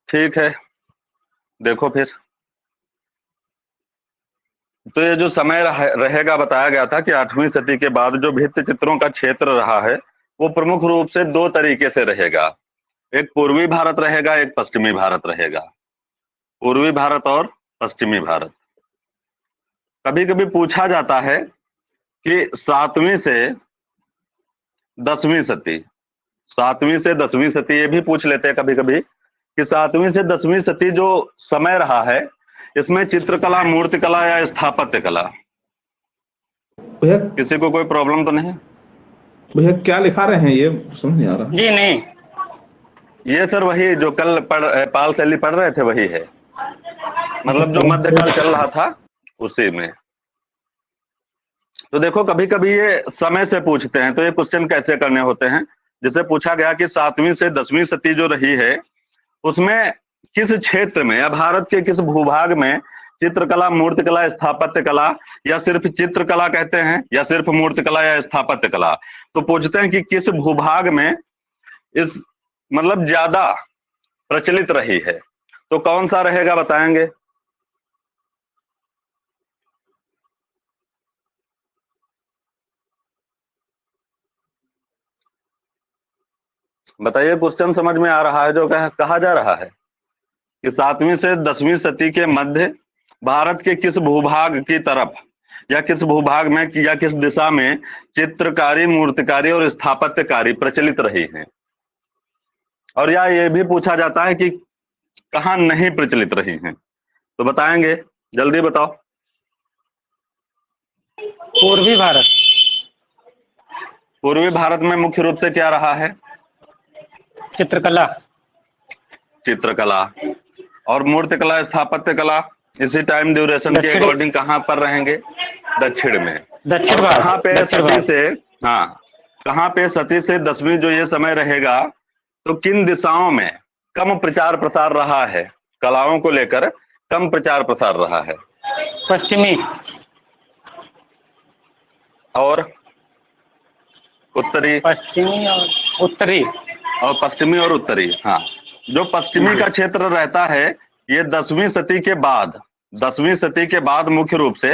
ठीक है, देखो फिर। तो ये जो समय रहेगा, बताया गया था कि 8वीं सदी के बाद जो भित्ति चित्रों का क्षेत्र रहा है वो प्रमुख रूप से दो तरीके से रहेगा। एक पूर्वी भारत रहेगा, एक पश्चिमी भारत रहेगा। पूर्वी भारत और पश्चिमी भारत। कभी कभी पूछा जाता है कि 7वीं से 10वीं सदी, 7वीं से 10वीं सदी, ये भी पूछ लेते हैं कभी कभी कि 7वीं से 10वीं सदी जो समय रहा है इसमें चित्रकला, मूर्तिकला या स्थापत्य कला, भैया किसी को कोई प्रॉब्लम तो नहीं? भैया क्या लिखा रहे हैं ये समझ नहीं आ रहा। जी नहीं, ये सर वही जो कल पाल शैली पढ़ रहे थे वही है, मतलब जो मध्यकाल चल रहा था उसी में। तो देखो कभी कभी ये समय से पूछते हैं, तो ये क्वेश्चन कैसे करने होते हैं। जैसे पूछा गया कि 7वीं से 10वीं सदी जो रही है उसमें किस क्षेत्र में या भारत के किस भूभाग में चित्रकला, मूर्तिकला, स्थापत्य कला, या सिर्फ चित्रकला कहते हैं या सिर्फ मूर्तिकला या स्थापत्य कला। तो पूछते हैं कि किस भूभाग में इस मतलब ज्यादा प्रचलित रही है, तो कौन सा रहेगा बताएंगे? बताइए, क्वेश्चन समझ में आ रहा है जो कहा जा रहा है कि 7वीं से 10वीं सदी के मध्य भारत के किस भूभाग की तरफ या किस भूभाग में या किस दिशा में चित्रकारी, मूर्तिकारी और स्थापत्यकारी प्रचलित रही हैं। और या ये भी पूछा जाता है कि कहाँ नहीं प्रचलित रही हैं, तो बताएंगे, जल्दी बताओ। पूर्वी भारत। पूर्वी भारत में मुख्य रूप से क्या रहा है? चित्रकला। चित्रकला। और मूर्तिकला, स्थापत्य कला इसी टाइम ड्यूरेशन के अकॉर्डिंग कहाँ पर रहेंगे? दक्षिण में। दक्षिण भारत। कहाँ पे सती से, हाँ, कहाँ पे सती से 10वीं जो ये समय रहेगा, तो किन दिशाओं में कम प्रचार प्रसार रहा है, कलाओं को लेकर कम प्रचार प्रसार रहा है? पश्चिमी और उत्तरी। पश्चिमी और उत्तरी। और पश्चिमी और उत्तरी, हाँ। जो पश्चिमी का क्षेत्र रहता है ये 10वीं सदी के बाद, 10वीं सदी के बाद मुख्य रूप से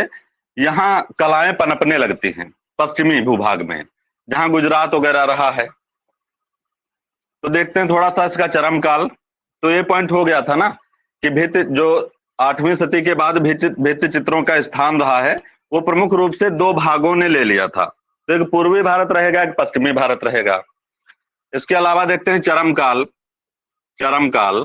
यहाँ कलाएं पनपने लगती हैं पश्चिमी भूभाग में, जहां गुजरात वगैरह रहा है। तो देखते हैं थोड़ा सा इसका चरम काल। तो ये पॉइंट हो गया था ना कि भित्ति जो 8वीं सदी के बाद भित्ति चित्रों का स्थान रहा है वो प्रमुख रूप से दो भागों ने ले लिया था। तो एक पूर्वी भारत रहेगा, एक पश्चिमी भारत रहेगा। इसके अलावा देखते हैं चरम काल। चरम काल,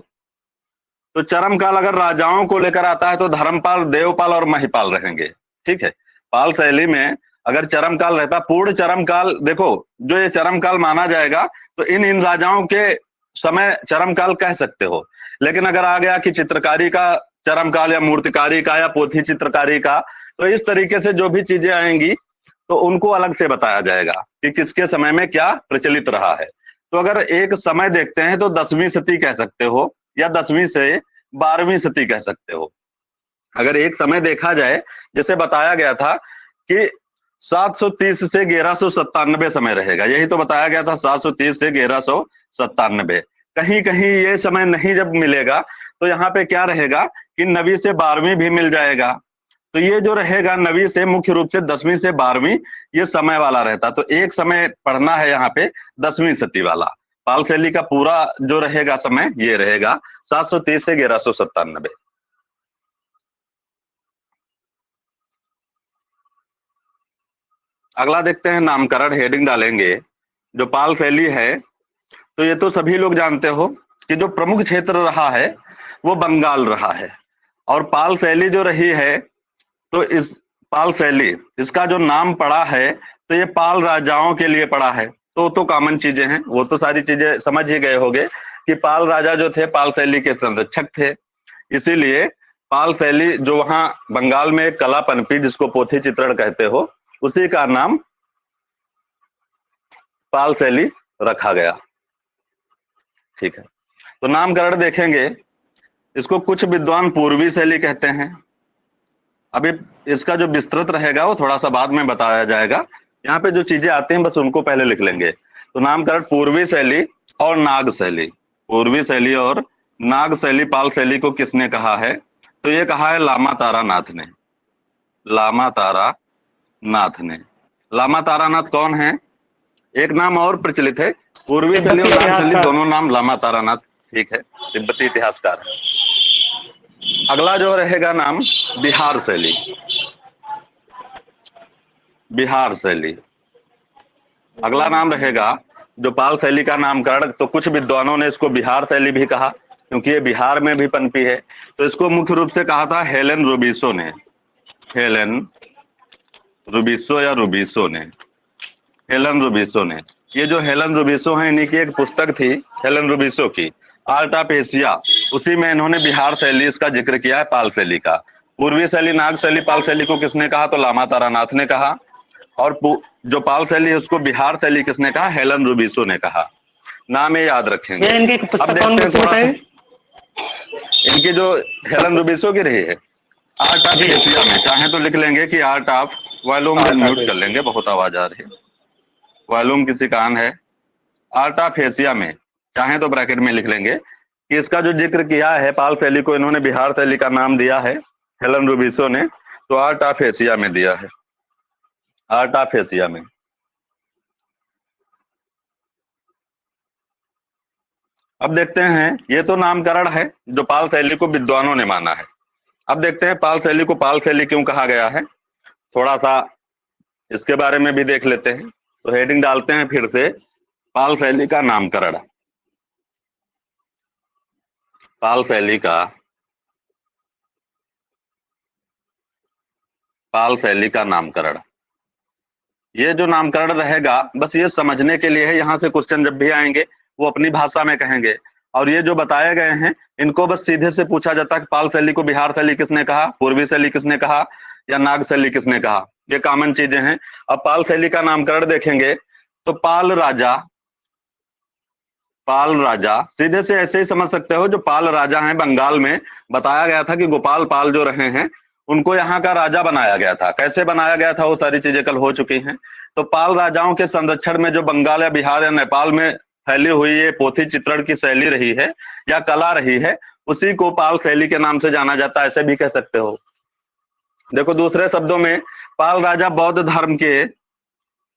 तो चरम काल अगर राजाओं को लेकर आता है तो धर्मपाल, देवपाल और महिपाल रहेंगे। ठीक है, पाल शैली में अगर चरम काल रहता, पूर्ण चरम काल, देखो जो ये चरम काल माना जाएगा तो इन राजाओं के समय चरम काल कह सकते हो। लेकिन अगर आ गया कि चित्रकारी का चरम काल या मूर्तिकारी का या पोथी चित्रकारी का, तो इस तरीके से जो भी चीजें आएंगी तो उनको अलग से बताया जाएगा कि किसके समय में क्या प्रचलित रहा है। तो अगर एक समय देखते हैं तो 10वीं सदी कह सकते हो या 10वीं से 12वीं सदी कह सकते हो। अगर एक समय देखा जाए, जैसे बताया गया था कि 730 से 1197 समय रहेगा, यही तो बताया गया था, 730 से 1197। कहीं कहीं ये समय नहीं जब मिलेगा तो यहाँ पे क्या रहेगा कि 9वीं से 12वीं भी मिल जाएगा। तो ये जो रहेगा 9वीं से मुख्य रूप से 10वीं से 12वीं ये समय वाला रहता। तो एक समय पढ़ना है यहाँ पे 10वीं सदी वाला। पाल शैली का पूरा जो रहेगा समय ये रहेगा 730 से 1197। अगला देखते हैं नामकरण, हेडिंग डालेंगे। जो पाल शैली है तो ये तो सभी लोग जानते हो कि जो प्रमुख क्षेत्र रहा है वो बंगाल रहा है। और पाल शैली जो रही है तो इस पाल शैली, इसका जो नाम पड़ा है तो ये पाल राजाओं के लिए पड़ा है। तो कॉमन चीजें हैं, वो तो सारी चीजें समझ ही गए होंगे कि पाल राजा जो थे पाल शैली के संरक्षक थे। इसीलिए पाल शैली जो वहां बंगाल में कला पनपी जिसको पोथी चित्रण कहते हो, उसी का नाम पाल शैली रखा गया। ठीक है, तो नामकरण देखेंगे। इसको कुछ विद्वान पूर्वी शैली कहते हैं। अभी इसका जो विस्तृत रहेगा वो थोड़ा सा बाद में बताया जाएगा। यहाँ पे जो चीजें आती हैं बस उनको पहले लिख लेंगे। तो नामकरण पूर्वी शैली और नाग शैली, पूर्वी शैली और नाग शैली पाल शैली को किसने कहा है? तो ये कहा है लामा तारानाथ ने। लामा तारानाथ ने। लामा तारानाथ कौन है? एक नाम और प्रचलित है, पूर्वी शैली और तिब्बती नाग शैली इतिहासकार। दोनों नाम लामा तारानाथ। ठीक है, तिब्बती इतिहासकार है। अगला जो रहेगा नाम बिहार शैली। बिहार शैली अगला नाम रहेगा। जो पाल शैली का नामकरण, तो कुछ विद्वानों ने इसको बिहार शैली भी कहा, क्योंकि ये बिहार में भी पनपी है। तो इसको मुख्य रूप से कहा था हेलेन रुबिसो ने। हेलेन रुबिसो या रुबिसो ने। हेलन रुबिसो ने। ये जो हेलन रुबिसो है, इन्हीं की एक पुस्तक थी हेलन रुबिसो की, आर्ट ऑफ एशिया। उसी में इन्होंने बिहार शैली इसका जिक्र किया है, पाल शैली का। पूर्वी शैली नाग शैली पाल शैली को किसने कहा? तो लामा तारानाथ ने कहा। और जो पाल शैली है उसको बिहार शैली किसने कहा? हेलन रुबिसो ने कहा। नाम ये याद रखेंगे। ये इनकी अब पुस्तक कौन देखते हैं सी थोड़ा सा, बताइए? इनकी जो हेलन रुबिसो की रही है, आर्ट ऑफ एशिया में। चाहे तो लिख लेंगे कि आर्ट ऑफ, वॉल्यूम म्यूट कर लेंगे, बहुत आवाज आ रही है, वॉल्यूम किसी कान है। आर्ट ऑफ एशिया में चाहे तो ब्रैकेट में लिख लेंगे कि इसका जो जिक्र किया है, पाल शैली को इन्होंने बिहार शैली का नाम दिया है हेलन रुबिसो ने, तो आर्ट ऑफ एशिया में दिया है। आर्ट ऑफ एशिया में। अब देखते हैं, ये तो नामकरण है जो पाल शैली को विद्वानों ने माना है। अब देखते हैं पाल शैली को पाल शैली क्यों कहा गया है, थोड़ा सा इसके बारे में भी देख लेते हैं। तो हेडिंग डालते हैं फिर से, पाल शैली का नामकरण। पाल शैली का, पाल शैली का नामकरण। ये जो नामकरण रहेगा, बस ये समझने के लिए है। यहाँ से क्वेश्चन जब भी आएंगे वो अपनी भाषा में कहेंगे, और ये जो बताए गए हैं इनको बस सीधे से पूछा जाता है कि पाल शैली को बिहार शैली किसने कहा, पूर्वी शैली किसने कहा, या नाग शैली किसने कहा। ये कॉमन चीजें हैं। अब पाल शैली का नामकरण देखेंगे तो पाल राजा, पाल राजा सीधे से ऐसे ही समझ सकते हो। जो पाल राजा हैं, बंगाल में बताया गया था कि गोपाल पाल जो रहे हैं उनको यहाँ का राजा बनाया गया था। कैसे बनाया गया था वो सारी चीजें कल हो चुकी हैं। तो पाल राजाओं के संरक्षण में जो बंगाल या बिहार या नेपाल में फैली हुई ये पोथी चित्रण की शैली रही है या कला रही है, उसी को पाल शैली के नाम से जाना जाता है, ऐसे भी कह सकते हो। देखो, दूसरे शब्दों में पाल राजा बौद्ध धर्म के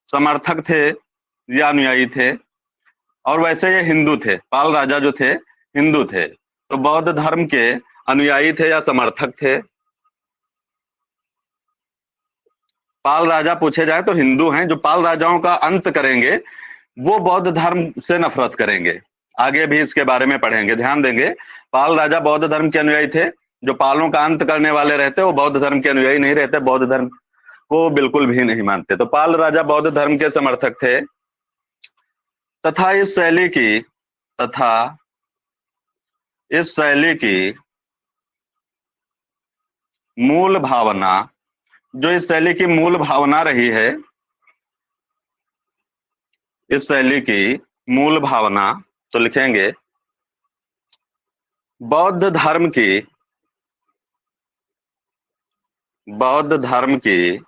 समर्थक थे या अनुयायी थे, और वैसे ये हिंदू थे। पाल राजा जो थे हिंदू थे, तो बौद्ध धर्म के अनुयायी थे या समर्थक थे। पाल राजा पूछे जाए तो हिंदू हैं। जो पाल राजाओं का अंत करेंगे वो बौद्ध धर्म से नफरत करेंगे। आगे भी इसके बारे में पढ़ेंगे, ध्यान देंगे। पाल राजा बौद्ध धर्म के अनुयायी थे। जो पालों का अंत करने वाले रहते वो बौद्ध धर्म के अनुयायी नहीं रहते, बौद्ध धर्म को बिल्कुल भी नहीं मानते। तो पाल राजा बौद्ध धर्म के समर्थक थे। तथा इस शैली की, तथा इस शैली की मूल भावना, जो इस शैली की मूल भावना रही है, इस शैली की मूल भावना, तो लिखेंगे बौद्ध धर्म की, बौद्ध धर्म की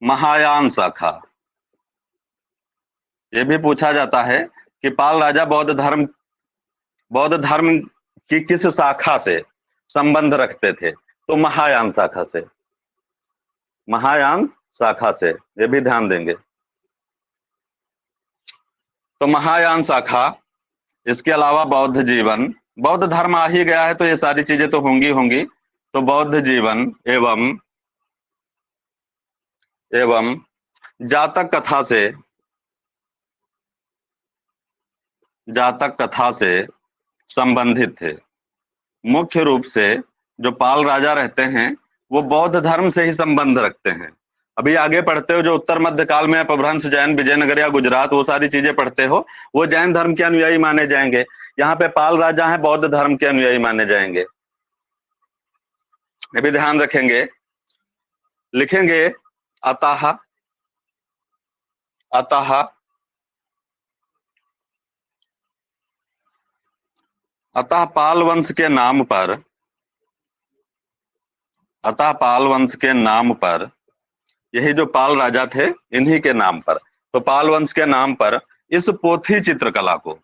महायान शाखा। ये भी पूछा जाता है कि पाल राजा बौद्ध धर्म की किस शाखा से संबंध रखते थे, तो महायान शाखा से, महायान शाखा से। ये भी ध्यान देंगे। तो महायान शाखा, इसके अलावा बौद्ध जीवन, बौद्ध धर्म आ ही गया है तो ये सारी चीजें तो होंगी होंगी। तो बौद्ध जीवन एवं जातक कथा से, जातक कथा से संबंधित थे। मुख्य रूप से जो पाल राजा रहते हैं वो बौद्ध धर्म से ही संबंध रखते हैं। अभी आगे पढ़ते हो जो उत्तर मध्य काल में अपभ्रंश जैन, विजयनगर या गुजरात, वो सारी चीजें पढ़ते हो, वो जैन धर्म के अनुयायी माने जाएंगे। यहाँ पे पाल राजा हैं, बौद्ध धर्म के अनुयायी माने जाएंगे। ये भी ध्यान रखेंगे। लिखेंगे अतः, अतः अतः पाल वंश के नाम पर, अतः पाल वंश के नाम पर, यही जो पाल राजा थे इन्हीं के नाम पर, तो पाल वंश के नाम पर इस पोथी चित्रकला को,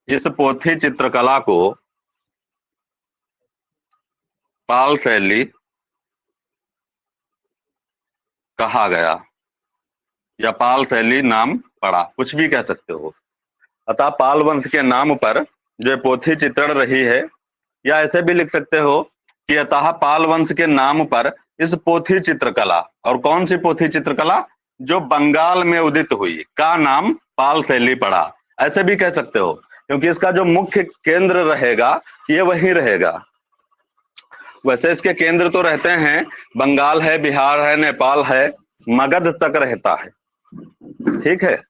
इस पोथी चित्रकला को पाल शैली कहा गया या पाल शैली नाम पड़ा, कुछ भी कह सकते हो। अतः पाल वंश के नाम पर जो पोथी चित्रण रही है, या ऐसे भी लिख सकते हो कि अतः पाल वंश के नाम पर इस पोथी चित्रकला, और कौन सी पोथी चित्रकला, जो बंगाल में उदित हुई, का नाम पाल शैली पड़ा, ऐसे भी कह सकते हो, क्योंकि इसका जो मुख्य केंद्र रहेगा ये वही रहेगा। वैसे इसके केंद्र तो रहते हैं, बंगाल है, बिहार है, नेपाल है, मगध तक रहता है, ठीक है।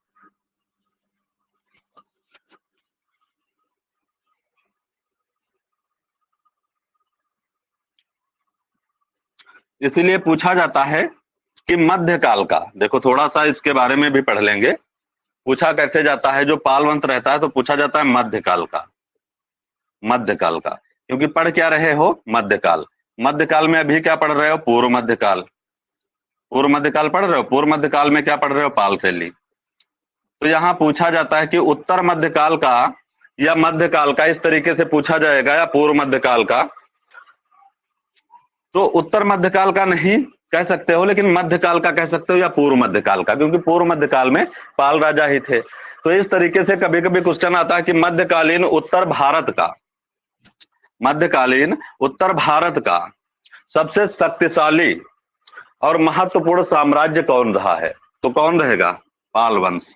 इसीलिए पूछा जाता है कि मध्यकाल का, देखो थोड़ा सा इसके बारे में भी पढ़ लेंगे, पूछा कैसे जाता है, जो पाल वंश रहता है तो पूछा जाता है मध्यकाल का, मध्यकाल का, क्योंकि पढ़ क्या रहे हो, मध्यकाल। मध्यकाल में अभी क्या पढ़ रहे हो, पूर्व मध्यकाल, पूर्व मध्यकाल पढ़ रहे हो, पूर्व मध्यकाल में क्या पढ़ रहे हो, पाल शैली। तो यहाँ पूछा जाता है कि उत्तर मध्यकाल का या मध्यकाल का, इस तरीके से पूछा जाएगा, या पूर्व मध्यकाल का, तो उत्तर मध्यकाल का नहीं कह सकते हो, लेकिन मध्यकाल का कह सकते हो, या पूर्व मध्यकाल का, क्योंकि पूर्व मध्यकाल में पाल राजा ही थे। तो इस तरीके से कभी कभी क्वेश्चन आता है कि मध्यकालीन उत्तर भारत का, मध्यकालीन उत्तर भारत का सबसे शक्तिशाली और महत्वपूर्ण साम्राज्य कौन रहा है, तो कौन रहेगा, पाल वंश।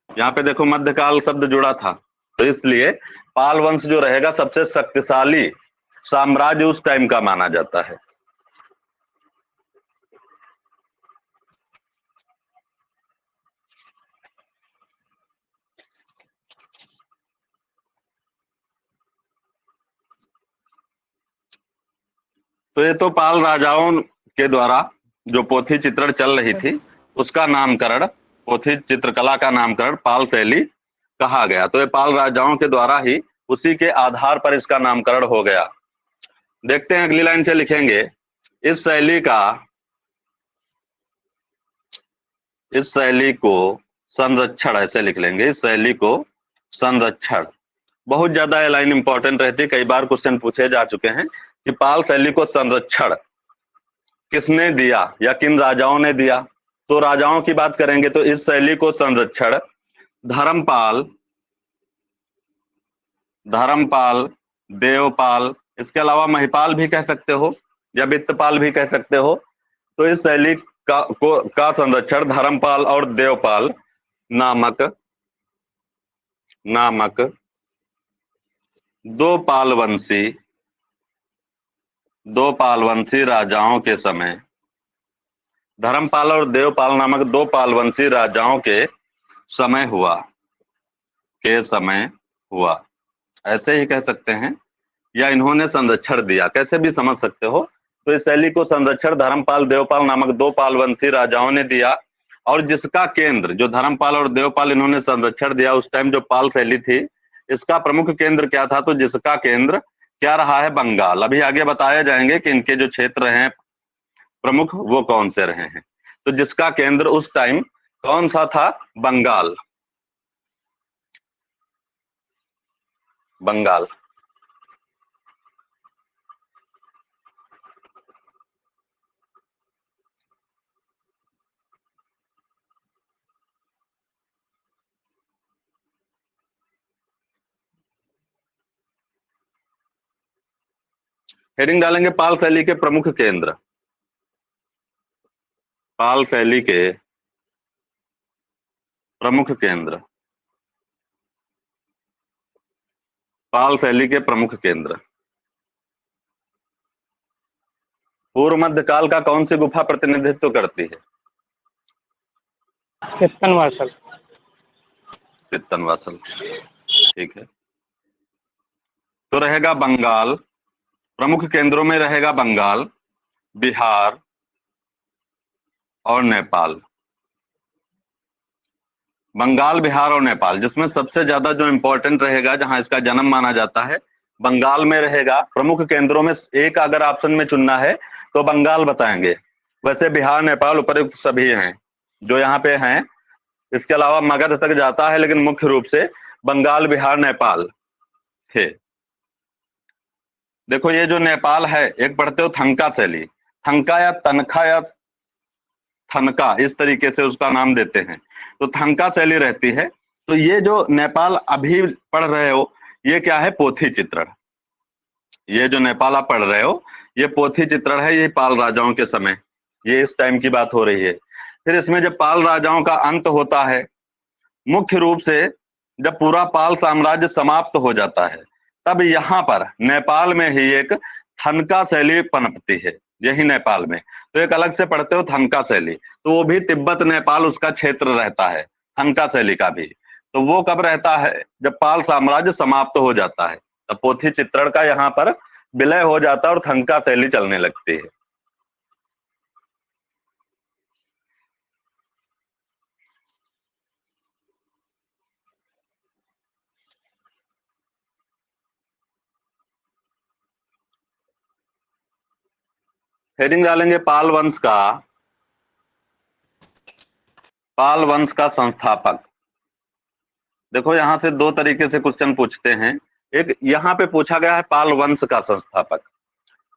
यहाँ पे देखो मध्यकाल शब्द जुड़ा था, तो इसलिए पाल वंश जो रहेगा सबसे शक्तिशाली साम्राज्य उस टाइम का माना जाता है। तो ये तो पाल राजाओं के द्वारा जो पोथी चित्रण चल रही थी, उसका नामकरण, पोथी चित्रकला का नामकरण पाल शैली कहा गया। तो ये पाल राजाओं के द्वारा ही, उसी के आधार पर इसका नामकरण हो गया। देखते हैं अगली लाइन से लिखेंगे, इस शैली को संरक्षण, ऐसे लिख लेंगे, इस शैली को संरक्षण। बहुत ज्यादा ये लाइन इंपॉर्टेंट रहती है, कई बार क्वेश्चन पूछे जा चुके हैं कि पाल शैली को संरक्षण किसने दिया या किन राजाओं ने दिया। तो राजाओं की बात करेंगे तो इस शैली को संरक्षण धर्मपाल, देवपाल, इसके अलावा महिपाल भी कह सकते हो या वित्तपाल भी कह सकते हो। तो इस शैली का संरक्षण धर्मपाल और देवपाल नामक दो पालवंशी राजाओं के समय, धर्मपाल और देवपाल नामक दो पालवंशी राजाओं के समय हुआ, ऐसे ही कह सकते हैं, या इन्होंने संरक्षण दिया, कैसे भी समझ सकते हो। तो इस शैली को संरक्षण धर्मपाल देवपाल नामक दो पालवंशी राजाओं ने दिया, और जिसका केंद्र, जो धर्मपाल और देवपाल इन्होंने संरक्षण दिया उस टाइम जो पाल शैली थी, इसका प्रमुख केंद्र क्या था, तो जिसका केंद्र क्या रहा है, बंगाल। अभी आगे बताया जाएंगे कि इनके जो क्षेत्र हैं प्रमुख वो कौन से रहे हैं। तो जिसका केंद्र उस टाइम कौन सा था, बंगाल। हेडिंग डालेंगे पाल शैली के प्रमुख केंद्र, पाल शैली के प्रमुख केंद्र, पाल शैली के प्रमुख केंद्र। पूर्व मध्यकाल का कौन सी गुफा प्रतिनिधित्व करती है, सित्तनवासल। सित्तनवासल, ठीक है। तो रहेगा बंगाल, प्रमुख केंद्रों में रहेगा बंगाल, बिहार और नेपाल। बंगाल, बिहार और नेपाल, जिसमें सबसे ज्यादा जो इंपॉर्टेंट रहेगा, जहां इसका जन्म माना जाता है, बंगाल में रहेगा। प्रमुख केंद्रों में एक अगर ऑप्शन में चुनना है तो बंगाल बताएंगे। वैसे बिहार, नेपाल, उपयुक्त सभी हैं जो यहाँ पे हैं। इसके अलावा मगध तक जाता है, लेकिन मुख्य रूप से बंगाल, बिहार, नेपाल थे। देखो ये जो नेपाल है, एक पढ़ते हो थंका शैली, थंका या तनखा या थनका, इस तरीके से उसका नाम देते हैं। तो थंका शैली रहती है। तो ये जो नेपाल अभी पढ़ रहे हो, ये क्या है? पोथी चित्रण। ये जो नेपाल आप पढ़ रहे हो, ये पोथी चित्रण है, ये पाल राजाओं के समय, ये इस टाइम की बात हो रही है। फिर इसमें जब पाल राजाओं का अंत होता है, मुख्य रूप से जब पूरा पाल साम्राज्य समाप्त हो जाता है, तब यहाँ पर नेपाल में ही एक थनका शैली पनपती है, यही नेपाल में। तो एक अलग से पढ़ते हो थनका शैली, तो वो भी तिब्बत नेपाल उसका क्षेत्र रहता है, थनका शैली का भी। तो वो कब रहता है? जब पाल साम्राज्य समाप्त हो जाता है, तब पोथी चित्रण का यहाँ पर विलय हो जाता है और थनका शैली चलने लगती है। हेडिंग डालेंगे पाल वंश का, पाल वंश का संस्थापक। देखो यहां से दो तरीके से क्वेश्चन पूछते हैं। एक यहाँ पे पूछा गया है पाल वंश का संस्थापक।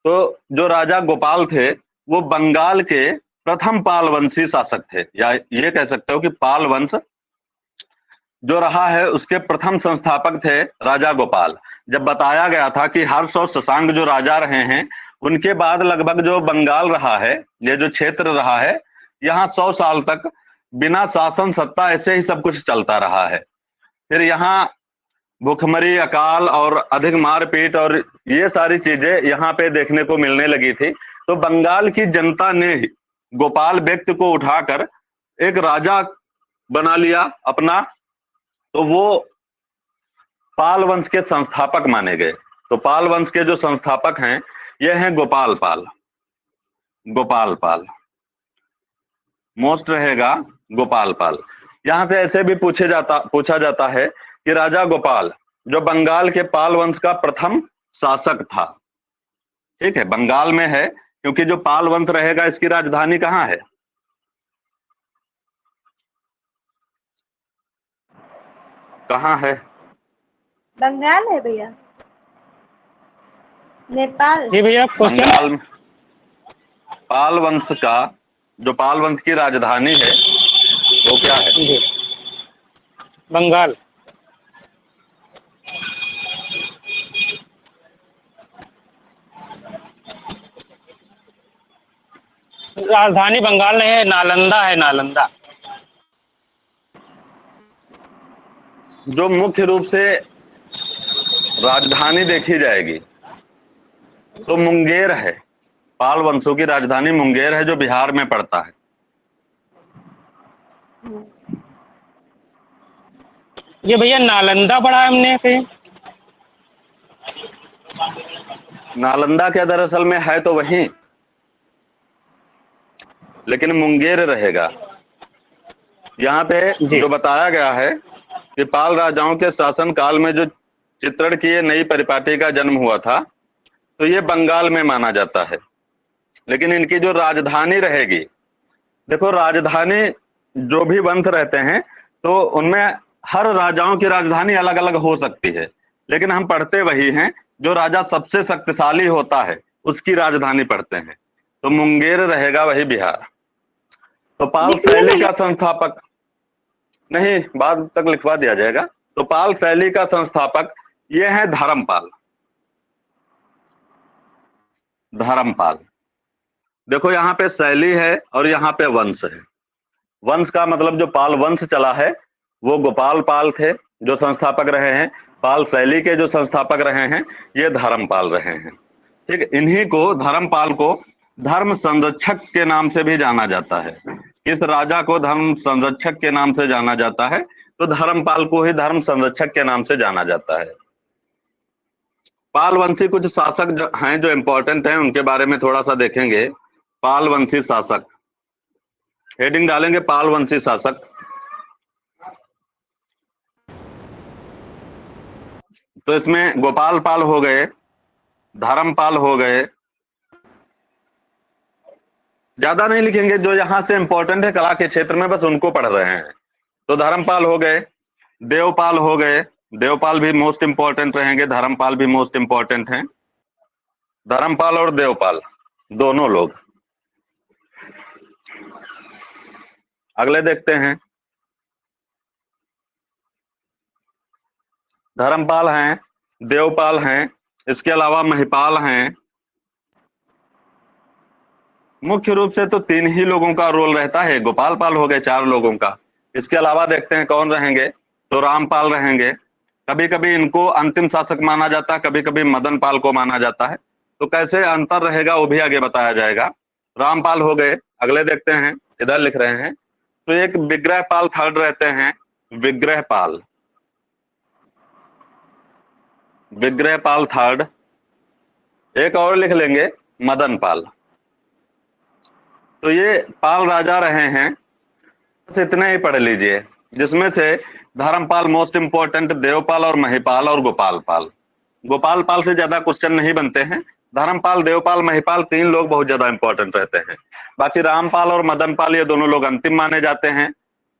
तो जो राजा गोपाल थे, वो बंगाल के प्रथम पाल वंशी शासक थे, या ये कह सकते हो कि पाल वंश जो रहा है उसके प्रथम संस्थापक थे राजा गोपाल। जब बताया गया था कि हर्ष और शशांक जो राजा रहे हैं, उनके बाद लगभग जो बंगाल रहा है, ये जो क्षेत्र रहा है, यहाँ 100 साल तक बिना शासन सत्ता ऐसे ही सब कुछ चलता रहा है। फिर यहाँ भूखमरी, अकाल और अधिक मारपीट और ये सारी चीजें यहाँ पे देखने को मिलने लगी थी। तो बंगाल की जनता ने गोपाल व्यक्ति को उठाकर एक राजा बना लिया अपना, तो वो पाल वंश के संस्थापक माने गए। तो पाल वंश के जो संस्थापक हैं, ये हैं गोपाल पाल। गोपाल पाल मोस्ट रहेगा, गोपाल पाल। यहां से ऐसे भी पूछा जाता है कि राजा गोपाल जो बंगाल के पाल वंश का प्रथम शासक था, ठीक है, बंगाल में है, क्योंकि जो पाल वंश रहेगा इसकी राजधानी कहाँ है? कहाँ है? बंगाल है भैया, नेपाल। जी भैया क्वेश्चन। बंगाल में पाल वंश का, जो पाल वंश की राजधानी है वो क्या है? जी बंगाल। राजधानी बंगाल नहीं है, नालंदा है, नालंदा। जो मुख्य रूप से राजधानी देखी जाएगी तो मुंगेर है। पाल वंशों की राजधानी मुंगेर है, जो बिहार में पड़ता है। ये भैया नालंदा पढ़ा है हमने कहीं। नालंदा क्या दरअसल में है तो वहीं, लेकिन मुंगेर रहेगा। यहाँ पे जी। जो बताया गया है कि पाल राजाओं के शासन काल में जो चित्रण की ये नई परिपाटी का जन्म हुआ था, तो ये बंगाल में माना जाता है। लेकिन इनकी जो राजधानी रहेगी, देखो राजधानी जो भी वंश रहते हैं तो उनमें हर राजाओं की राजधानी अलग अलग हो सकती है, लेकिन हम पढ़ते वही हैं जो राजा सबसे शक्तिशाली होता है उसकी राजधानी पढ़ते हैं। तो मुंगेर रहेगा वही बिहार। तो पाल शैली का संस्थापक, नहीं बाद तक लिखवा दिया जाएगा। तो पाल शैली का संस्थापक ये है धर्मपाल। धर्मपाल, देखो यहाँ पे शैली है और यहाँ पे वंश है। वंश का मतलब जो पाल वंश चला है वो गोपाल पाल थे जो संस्थापक रहे हैं। पाल शैली के जो संस्थापक रहे हैं ये धर्मपाल रहे हैं, ठीक। इन्हीं को, धर्मपाल को धर्म संरक्षक के नाम से भी जाना जाता है। इस राजा को धर्म संरक्षक के नाम से जाना जाता है, तो धर्मपाल को ही धर्म संरक्षक के नाम से जाना जाता है। पाल वंशी कुछ शासक हैं जो इंपॉर्टेंट हैं, उनके बारे में थोड़ा सा देखेंगे। पाल वंशी शासक, हेडिंग डालेंगे पाल वंशी शासक। तो इसमें गोपाल पाल हो गए, धर्मपाल हो गए, ज्यादा नहीं लिखेंगे, जो यहां से इंपॉर्टेंट है कला के क्षेत्र में बस उनको पढ़ रहे हैं। तो धर्मपाल हो गए, देवपाल हो गए, देवपाल भी मोस्ट इंपॉर्टेंट रहेंगे, धर्मपाल भी मोस्ट इंपॉर्टेंट हैं। धर्मपाल और देवपाल दोनों लोग। अगले देखते हैं, धर्मपाल हैं, देवपाल हैं, इसके अलावा महिपाल हैं। मुख्य रूप से तो 3 ही लोगों का रोल रहता है। गोपाल पाल हो गए 4 लोगों का। इसके अलावा देखते हैं कौन रहेंगे, तो रामपाल रहेंगे। कभी कभी इनको अंतिम शासक माना जाता है, कभी कभी मदन पाल को माना जाता है। तो कैसे अंतर रहेगा वो भी आगे बताया जाएगा। रामपाल हो गए। अगले देखते हैं, इधर लिख रहे हैं, तो एक विग्रहपाल थर्ड रहते हैं। विग्रहपाल, विग्रहपाल थर्ड। एक और लिख लेंगे, मदन पाल। तो ये पाल राजा रहे हैं। बस इतने ही पढ़ लीजिए, जिसमें से धर्मपाल मोस्ट इंपॉर्टेंट, देवपाल और महिपाल और गोपाल पाल। गोपाल पाल से ज्यादा क्वेश्चन नहीं बनते हैं। धर्मपाल, देवपाल, महिपाल 3 लोग बहुत ज्यादा इंपॉर्टेंट रहते हैं। बाकी रामपाल और मदन पाल ये दोनों लोग अंतिम माने जाते हैं।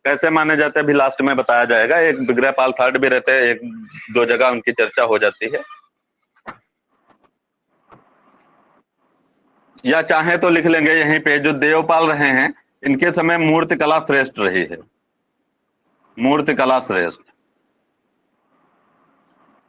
कैसे माने जाते हैं अभी लास्ट में बताया जाएगा। एक विग्रहपाल थर्ड भी रहते हैं, 1-2 जगह उनकी चर्चा हो जाती है। या चाहे तो लिख लेंगे यहीं पे, जो देवपाल रहे हैं इनके समय मूर्ति कला श्रेष्ठ रही है। मूर्ति कला श्रेष्ठ।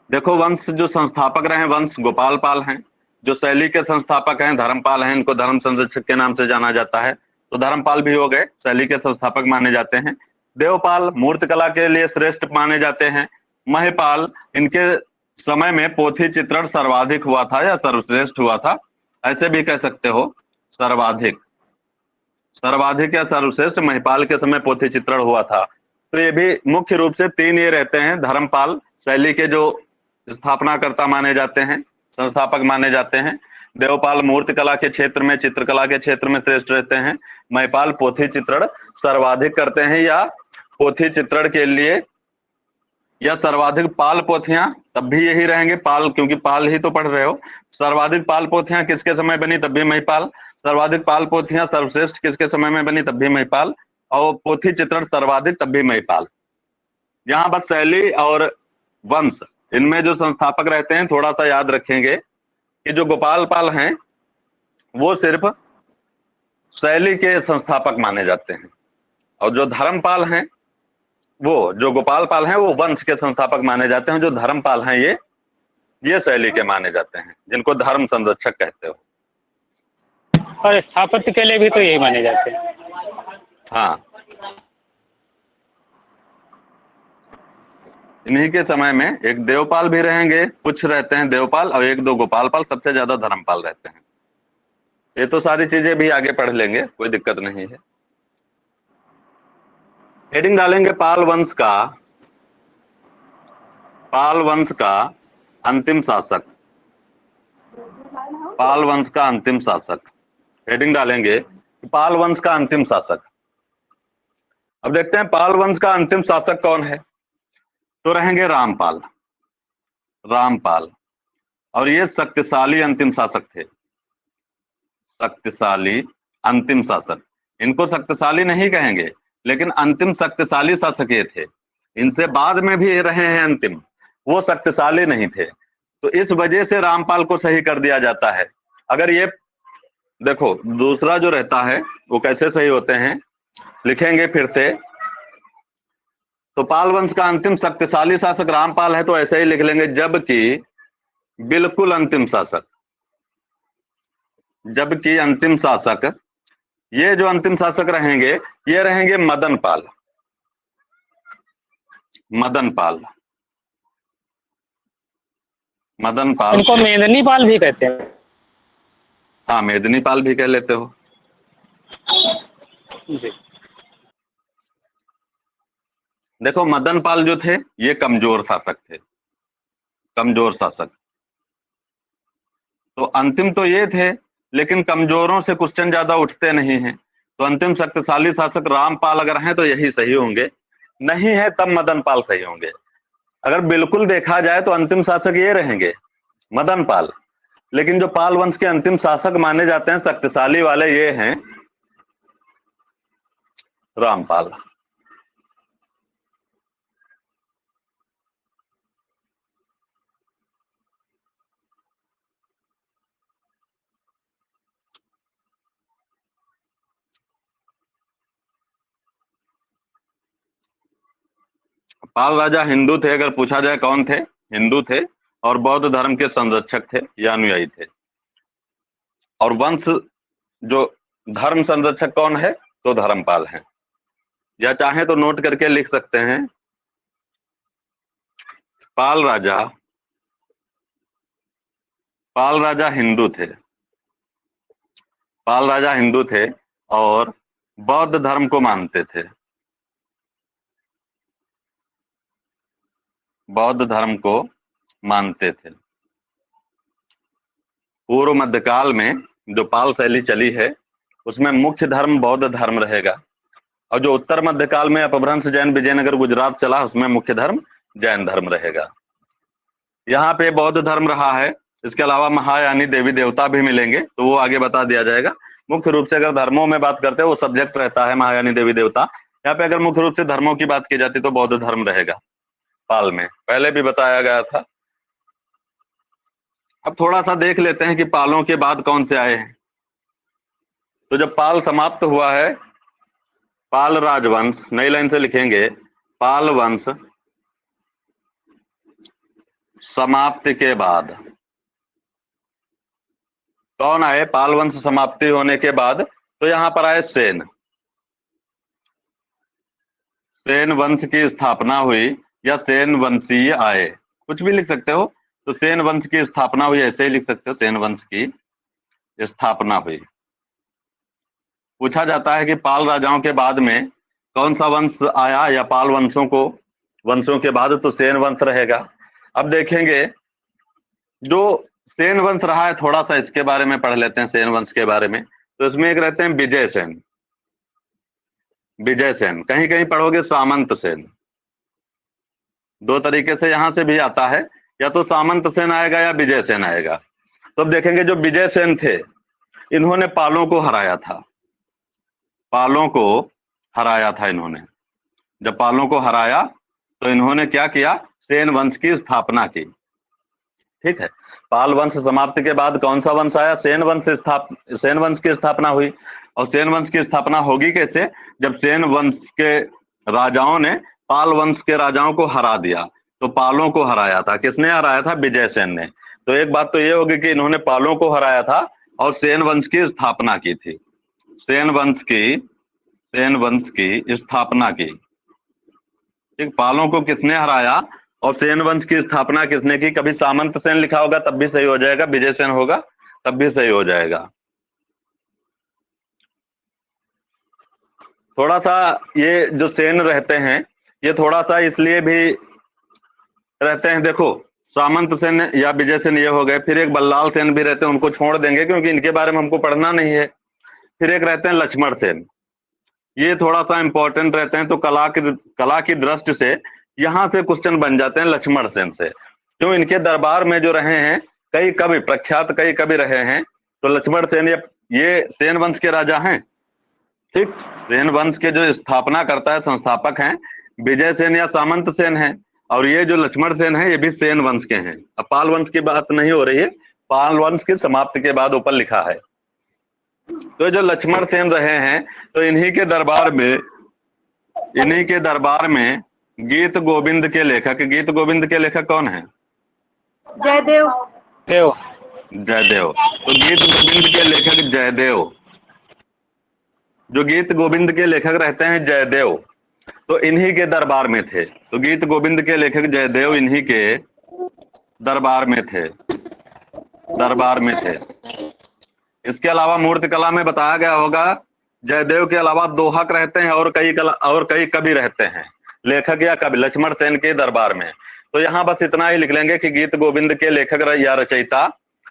देखो, वंश जो संस्थापक रहे वंश गोपाल पाल हैं। जो शैली के संस्थापक हैं धर्मपाल हैं, इनको धर्म संरक्षक के नाम से जाना जाता है। तो धर्मपाल भी हो गए, शैली के संस्थापक माने जाते हैं। देवपाल मूर्ति कला के लिए श्रेष्ठ माने जाते हैं। महिपाल, इनके समय में पोथी चित्रण सर्वाधिक हुआ था या सर्वश्रेष्ठ हुआ था, ऐसे भी कह सकते हो। सर्वाधिक, सर्वाधिक या सर्वश्रेष्ठ महिपाल के समय पोथी चित्रण हुआ था। तो ये भी मुख्य रूप से 3 ये रहते हैं। धर्मपाल शैली के जो स्थापनाकर्ता माने जाते हैं, संस्थापक माने जाते हैं। देवपाल मूर्ति कला के क्षेत्र में, चित्रकला के क्षेत्र में श्रेष्ठ रहते हैं। महिपाल पोथी चित्रण सर्वाधिक करते हैं, या पोथी चित्रण के लिए या सर्वाधिक पाल पोथियां, तब भी यही रहेंगे पाल, क्योंकि पाल ही तो पढ़ रहे हो। सर्वाधिक पाल पोथियां किसके समय बनी, तब भी महिपाल। सर्वाधिक पाल पोथियां सर्वश्रेष्ठ किसके समय में बनी, तब भी महिपाल। और पोथी चित्रण सर्वाधिक, तब भी महिपाल। यहाँ बस शैली और वंश, इनमें जो संस्थापक रहते हैं थोड़ा सा याद रखेंगे कि जो गोपाल पाल हैं वो सिर्फ शैली के संस्थापक माने जाते हैं, और जो धर्मपाल हैं, वो जो गोपाल पाल हैं वो वंश के संस्थापक माने जाते हैं। जो धर्मपाल हैं ये शैली के माने जाते हैं, जिनको धर्म संरक्षक कहते हो। और स्थापत्य के लिए भी तो यही माने जाते हैं। हाँ, इन्हीं के समय में एक देवपाल भी रहेंगे, कुछ रहते हैं देवपाल, और 1-2 गोपाल पाल, सबसे ज्यादा धर्मपाल रहते हैं। ये तो सारी चीजें भी आगे पढ़ लेंगे, कोई दिक्कत नहीं है। हेडिंग डालेंगे पाल वंश का अंतिम शासक। पाल वंश का अंतिम शासक, हेडिंग डालेंगे पाल वंश का अंतिम शासक। अब देखते हैं पाल वंश का अंतिम शासक कौन है। तो रहेंगे रामपाल। रामपाल, और ये शक्तिशाली अंतिम शासक थे। शक्तिशाली अंतिम शासक, इनको शक्तिशाली नहीं कहेंगे, लेकिन अंतिम शक्तिशाली शासक ये थे। इनसे बाद में भी रहे हैं अंतिम, वो शक्तिशाली नहीं थे। तो इस वजह से रामपाल को सही कर दिया जाता है। अगर ये देखो, दूसरा जो रहता है वो कैसे सही होते हैं, लिखेंगे फिर से। तो पाल वंश का अंतिम शक्तिशाली शासक रामपाल है, तो ऐसे ही लिख लेंगे। जबकि बिल्कुल अंतिम शासक, जबकि अंतिम शासक, ये जो अंतिम शासक रहेंगे ये रहेंगे मदन पाल। मदन पाल, मदन पाल, इनको मेदिनी पाल भी कहते हैं। हाँ, मेदिनी पाल भी कह लेते हो। जी। देखो, मदन पाल जो थे ये कमजोर शासक थे, कमजोर शासक। तो अंतिम तो ये थे, लेकिन कमजोरों से क्वेश्चन ज्यादा उठते नहीं हैं। तो अंतिम शक्तिशाली शासक रामपाल अगर हैं तो यही सही होंगे, नहीं है तब मदन पाल सही होंगे। अगर बिल्कुल देखा जाए तो अंतिम शासक ये रहेंगे, मदन पाल। लेकिन जो पाल वंश के अंतिम शासक माने जाते हैं शक्तिशाली वाले, ये हैं रामपाल। पाल राजा हिंदू थे, अगर पूछा जाए कौन थे, हिंदू थे और बौद्ध धर्म के संरक्षक थे या अनुयायी थे। और वंश जो धर्म संरक्षक कौन है, तो धर्मपाल हैं। या चाहे तो नोट करके लिख सकते हैं, पाल राजा हिंदू थे, पाल राजा हिंदू थे और बौद्ध धर्म को मानते थे, बौद्ध धर्म को मानते थे। पूर्व मध्यकाल में जो पाल शैली चली है उसमें मुख्य धर्म बौद्ध धर्म रहेगा, और जो उत्तर मध्यकाल में अपभ्रंश जैन विजयनगर गुजरात चला उसमें मुख्य धर्म जैन धर्म रहेगा। यहाँ पे बौद्ध धर्म रहा है, इसके अलावा महायानी देवी देवता भी मिलेंगे, तो वो आगे बता दिया जाएगा। मुख्य रूप से अगर धर्मों में बात करते हैं वो सब्जेक्ट रहता है महायानी देवी देवता। यहाँ पे अगर मुख्य रूप से धर्मों की बात की जाती तो बौद्ध धर्म रहेगा पाल में, पहले भी बताया गया था। अब थोड़ा सा देख लेते हैं कि पालों के बाद कौन से आए हैं। तो जब पाल समाप्त हुआ है, पाल राजवंश, नई लाइन से लिखेंगे, पाल वंश समाप्ति के बाद कौन आए, पाल वंश समाप्ति होने के बाद तो यहां पर आए सेन। सेन वंश की स्थापना हुई या सेन वंशीय आए, कुछ भी लिख सकते हो। तो सेन वंश की स्थापना हुई, ऐसे ही लिख सकते हो, सेन वंश की स्थापना हुई। पूछा जाता है कि पाल राजाओं के बाद में कौन सा वंश आया या पाल वंशों के बाद, तो सेन वंश रहेगा। अब देखेंगे जो सेन वंश रहा है, थोड़ा सा इसके बारे में पढ़ लेते हैं सेन वंश के बारे में। तो इसमें एक रहते हैं विजय सेन, विजय सेन, कहीं कहीं पढ़ोगे सामंत सेन। दो तरीके से यहां से भी आता है, या तो सामंत सेन आएगा या विजय सेन आएगा। तो अब देखेंगे जो विजय सेन थे इन्होंने पालों को हराया था, पालों को हराया था इन्होंने। जब पालों को हराया तो इन्होंने क्या किया, सेन वंश की स्थापना की। ठीक है, पाल वंश समाप्ति के बाद कौन सा वंश आया, सेन वंश की स्थापना हुई। और सेन वंश की स्थापना होगी कैसे, जब सेन वंश के राजाओं ने पाल वंश के राजाओं को हरा दिया। तो पालों को हराया था, किसने हराया था, विजय सेन ने। तो एक बात तो ये होगी कि इन्होंने पालों को हराया था और सेन वंश की स्थापना की थी, सेन वंश की स्थापना की। ठीक, पालों को किसने हराया और सेन वंश की स्थापना किसने की। कभी सामंत सेन लिखा होगा तब भी सही हो जाएगा, विजय सेन होगा तब भी सही हो जाएगा। थोड़ा सा ये जो सेन रहते हैं ये थोड़ा सा इसलिए भी रहते हैं, देखो सामंत सेन या विजय सेन ये हो गए, फिर एक बल्लाल सेन भी रहते हैं, उनको छोड़ देंगे क्योंकि इनके बारे में हमको पढ़ना नहीं है। फिर एक रहते हैं लक्ष्मण सेन, ये थोड़ा सा इंपॉर्टेंट रहते हैं। तो कला की दृष्टि से यहाँ से क्वेश्चन बन जाते हैं लक्ष्मण सेन से, क्यों इनके दरबार में जो रहे हैं कई कवि, प्रख्यात कई कवि रहे हैं। तो लक्ष्मण सेन ये सेन वंश के राजा हैं। ठीक, सेन वंश के जो स्थापना करता है, संस्थापक हैं विजय सेन या सामंत सेन है, और ये जो लक्ष्मण सेन है ये भी सेन वंश के हैं। अब पाल वंश की बात नहीं हो रही है, पाल वंश की समाप्ति के बाद ऊपर लिखा है। तो जो लक्ष्मण सेन रहे हैं तो इन्हीं के दरबार में गीत गोविंद के लेखक कौन है, जयदेव। देव। तो गीत गोविंद के लेखक जयदेव, जो गीत गोविंद के लेखक रहते हैं जयदेव, तो इन्हीं के दरबार में थे। तो गीत गोविंद के लेखक जयदेव इन्हीं के दरबार में थे। इसके अलावा मूर्तिकला में बताया गया होगा जयदेव के अलावा दोहक रहते हैं और कई कवि रहते हैं, लेखक या कवि लक्ष्मण सेन के दरबार में। तो यहाँ बस इतना ही लिख लेंगे कि गीत गोविंद के लेखक या रचयिता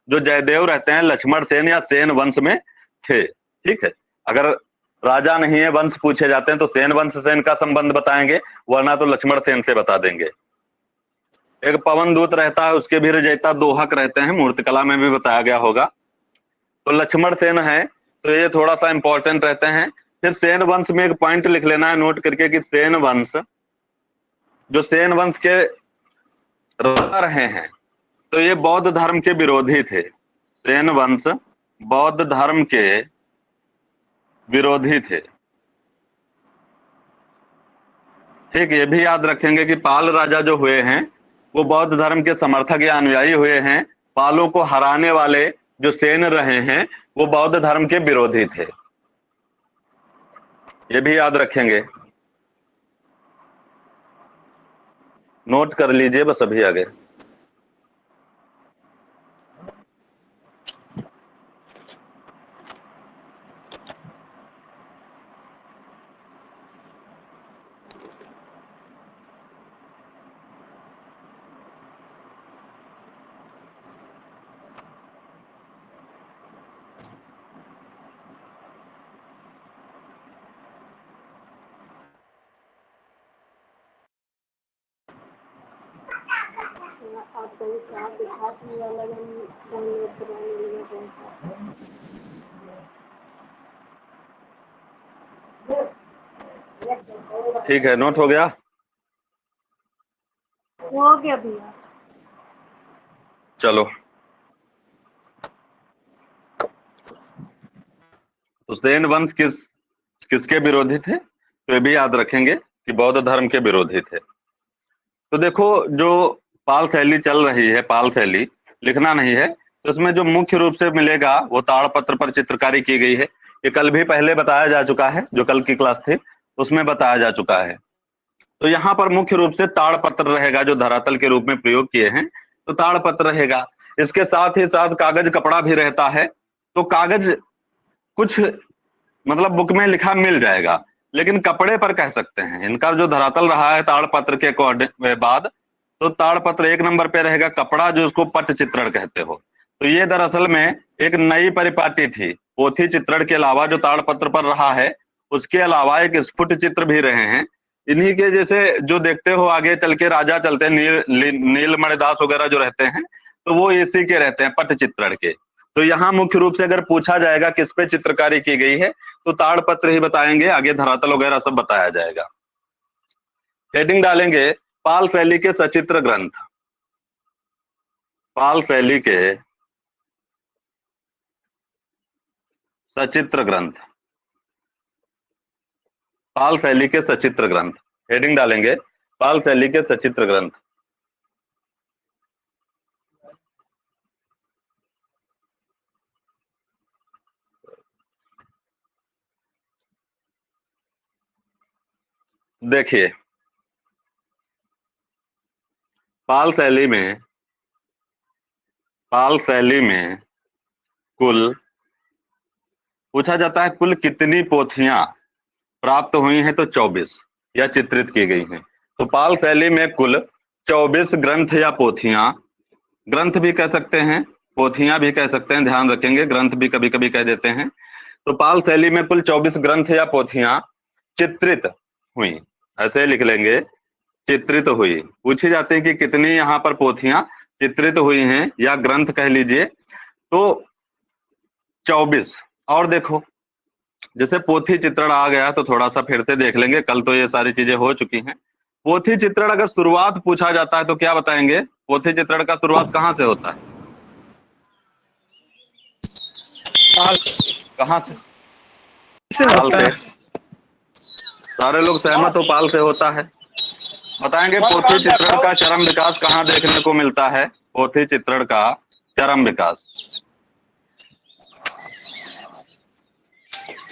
जो जयदेव रहते हैं लक्ष्मण सेन या सेन वंश में थे। ठीक है, अगर राजा नहीं है वंश पूछे जाते हैं तो सेन वंश से इनका संबंध बताएंगे, वरना तो लक्ष्मण सेन से बता देंगे। एक पवन दूत रहता है, उसके भी रचयिता दोहक रहते हैं, मूर्तिकला में भी बताया गया होगा। तो लक्ष्मण सेन है, तो ये थोड़ा सा इंपॉर्टेंट रहते हैं। फिर सेन वंश में एक पॉइंट लिख लेना है नोट करके कि सेन वंश के राजा रहे हैं तो ये बौद्ध धर्म के विरोधी थे। सेन वंश बौद्ध धर्म के विरोधी थे। ठीक, ये भी याद रखेंगे कि पाल राजा जो हुए हैं वो बौद्ध धर्म के समर्थक या अनुयायी हुए हैं। पालों को हराने वाले जो सेन रहे हैं वो बौद्ध धर्म के विरोधी थे, ये भी याद रखेंगे, नोट कर लीजिए बस अभी आगे। ठीक है, नोट हो गया। हो गया भैया। चलो, तो सेन वंश किसके विरोधी थे? तो ये भी याद रखेंगे कि बौद्ध धर्म के विरोधी थे। तो देखो, जो पाल शैली चल रही है, पाल शैली लिखना नहीं है, तो इसमें जो मुख्य रूप से मिलेगा वो ताड़पत्र पर चित्रकारी की गई है। ये कल भी पहले बताया जा चुका है, जो कल की क्लास थी उसमें बताया जा चुका है। तो यहाँ पर मुख्य रूप से ताड़पत्र रहेगा, जो धरातल के रूप में प्रयोग किए हैं, तो ताड़पत्र रहेगा। इसके साथ ही साथ कागज कपड़ा भी रहता है। तो कागज कुछ मतलब बुक में लिखा मिल जाएगा, लेकिन कपड़े पर कह सकते हैं। इनका जो धरातल रहा है ताड़पत्र के बाद, तो ताड़पत्र 1 नंबर पे रहेगा। कपड़ा जो उसको पट चित्रण कहते हो, तो ये दरअसल में एक नई परिपाटी थी। पोथी चित्रण के अलावा जो ताड़पत्र पर रहा है, उसके अलावा एक स्फुट चित्र भी रहे हैं। इन्हीं के जैसे जो देखते हो आगे चल के राजा चलते हैं, नीलमणिदास वगैरह जो रहते हैं, तो वो इसी के रहते हैं, पट चित्रण के। तो यहाँ मुख्य रूप से अगर पूछा जाएगा किस पे चित्रकारी की गई है, तो ताड़पत्र ही बताएंगे, आगे धरातल वगैरह सब बताया जाएगा। हेडिंग डालेंगे पाल शैली के सचित्र ग्रंथ। पाल शैली के सचित्र ग्रंथ, पाल शैली के सचित्र ग्रंथ, हेडिंग डालेंगे पाल शैली के सचित्र ग्रंथ। देखिए, पाल शैली में कुल पूछा जाता है कुल कितनी पोथियां प्राप्त हुई हैं, तो 24 या चित्रित की गई हैं। तो पाल शैली में कुल 24 ग्रंथ या पोथियां, ग्रंथ भी कह सकते हैं, पोथियां भी कह सकते हैं, ध्यान रखेंगे, ग्रंथ भी कभी कभी कह देते हैं। तो पाल शैली में कुल 24 ग्रंथ या पोथियां चित्रित हुई, ऐसे लिख लेंगे, चित्रित हुई। पूछी जाती है कि कितनी यहाँ पर पोथियां चित्रित हुई हैं या ग्रंथ कह लीजिए, तो 24। और देखो, जैसे पोथी चित्रण आ गया तो थोड़ा सा फिर से देख लेंगे, कल तो ये सारी चीजें हो चुकी हैं। पोथी चित्रण अगर शुरुआत पूछा जाता है तो क्या बताएंगे? पोथी चित्रण का शुरुआत कहाँ से होता है? कहाँ से? पाल से। सारे लोग सहमत हो, पाल से होता है। बताएंगे पोथी चित्रण का चरम विकास कहाँ देखने को मिलता है? पोथी चित्रण का चरम विकास,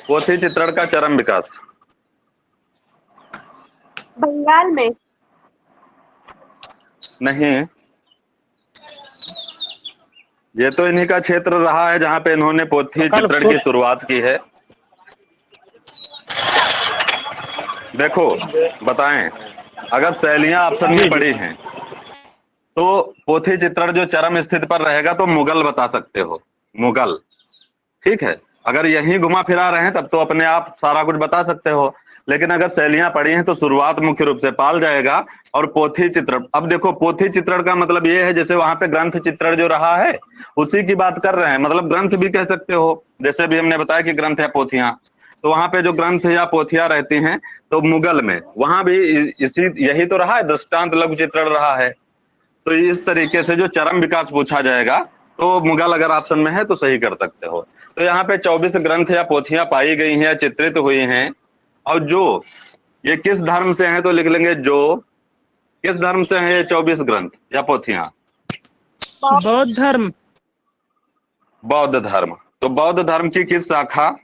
पोथी चित्रण का चरम विकास बंगाल में नहीं, ये तो इन्हीं का क्षेत्र रहा है जहां पे इन्होंने पोथी चित्रण की शुरुआत की है। देखो, बताएं, अगर शैलियां ऑप्शन में पड़ी हैं तो पोथी चित्रण जो चरम स्थिति पर रहेगा तो मुगल बता सकते हो, मुगल। ठीक है, अगर यहीं घुमा फिरा रहे हैं तब तो अपने आप सारा कुछ बता सकते हो, लेकिन अगर शैलियां पड़ी हैं तो शुरुआत मुख्य रूप से पाल जाएगा। और पोथी चित्रण, अब देखो पोथी चित्रण का मतलब ये है जैसे वहां पे ग्रंथ चित्रण जो रहा है उसी की बात कर रहे हैं, मतलब ग्रंथ भी कह सकते हो, जैसे भी हमने बताया कि ग्रंथ या पोथियां, तो वहां पे जो ग्रंथ या पोथियां रहती हैं तो मुगल में वहां भी यही तो रहा है, दृष्टांत लघु चित्रण रहा है। तो इस तरीके से जो चरम विकास पूछा जाएगा तो मुगल अगर ऑप्शन में है तो सही कर सकते हो। तो यहाँ पे 24 ग्रंथ या पोथियां पाई गई हैं या चित्रित हुई हैं, और जो ये किस धर्म से हैं, तो लिख लेंगे जो। किस धर्म से हैं ये 24 ग्रंथ या पोथियां? बौद्ध धर्म। बौद्ध धर्म। तो बौद्ध धर्म की किस शाखा,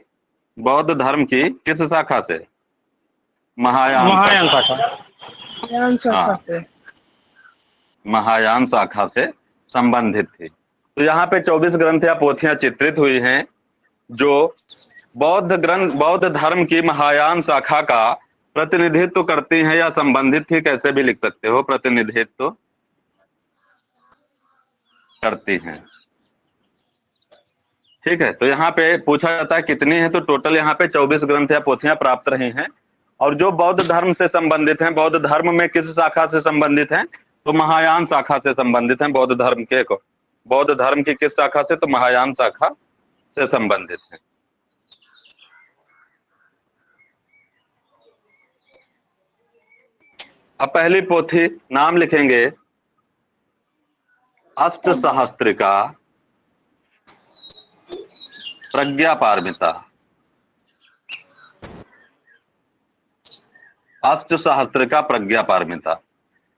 बौद्ध धर्म की किस शाखा से? महायान महायान शाखा। शाखा। ज्ञान शाखा हाँ। से। महायान शाखा से संबंधित थी। तो यहाँ पे 24 ग्रंथ या पोथियां चित्रित हुई हैं जो बौद्ध धर्म की महायान शाखा का प्रतिनिधित्व करती हैं या संबंधित थी, कैसे भी लिख सकते हो, प्रतिनिधित्व करती हैं। ठीक है। तो यहाँ पे पूछा जाता है कितनी है, तो टोटल यहाँ पे 24 ग्रंथ या पोथियां प्राप्त रही हैं। और जो बौद्ध धर्म से संबंधित हैं, बौद्ध धर्म में किस शाखा से संबंधित हैं, तो महायान शाखा से संबंधित हैं। बौद्ध धर्म के को बौद्ध धर्म की किस शाखा से, तो महायान शाखा से संबंधित हैं। अब पहली पोथी नाम लिखेंगे अष्टसहस्त्रिका प्रज्ञापारमिता। अष्टसहस्त्रिका प्रज्ञापारमिता।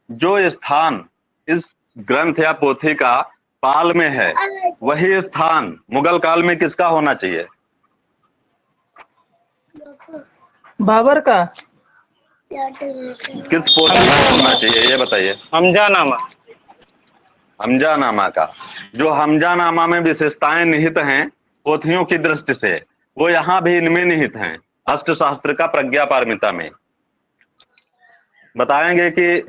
जो स्थान इस ग्रंथ या पोथी का पाल में है, वही स्थान मुगल काल में किसका होना चाहिए? बाबर का। किस पोथी का होना चाहिए ये बताइए? हमजानामा। हमजानामा का। जो हमजानामा में विशेषताएं निहित हैं पोथियों की दृष्टि से, वो यहाँ भी इनमें निहित हैं, अष्टशास्त्र का प्रज्ञापारमिता में। बताएंगे कि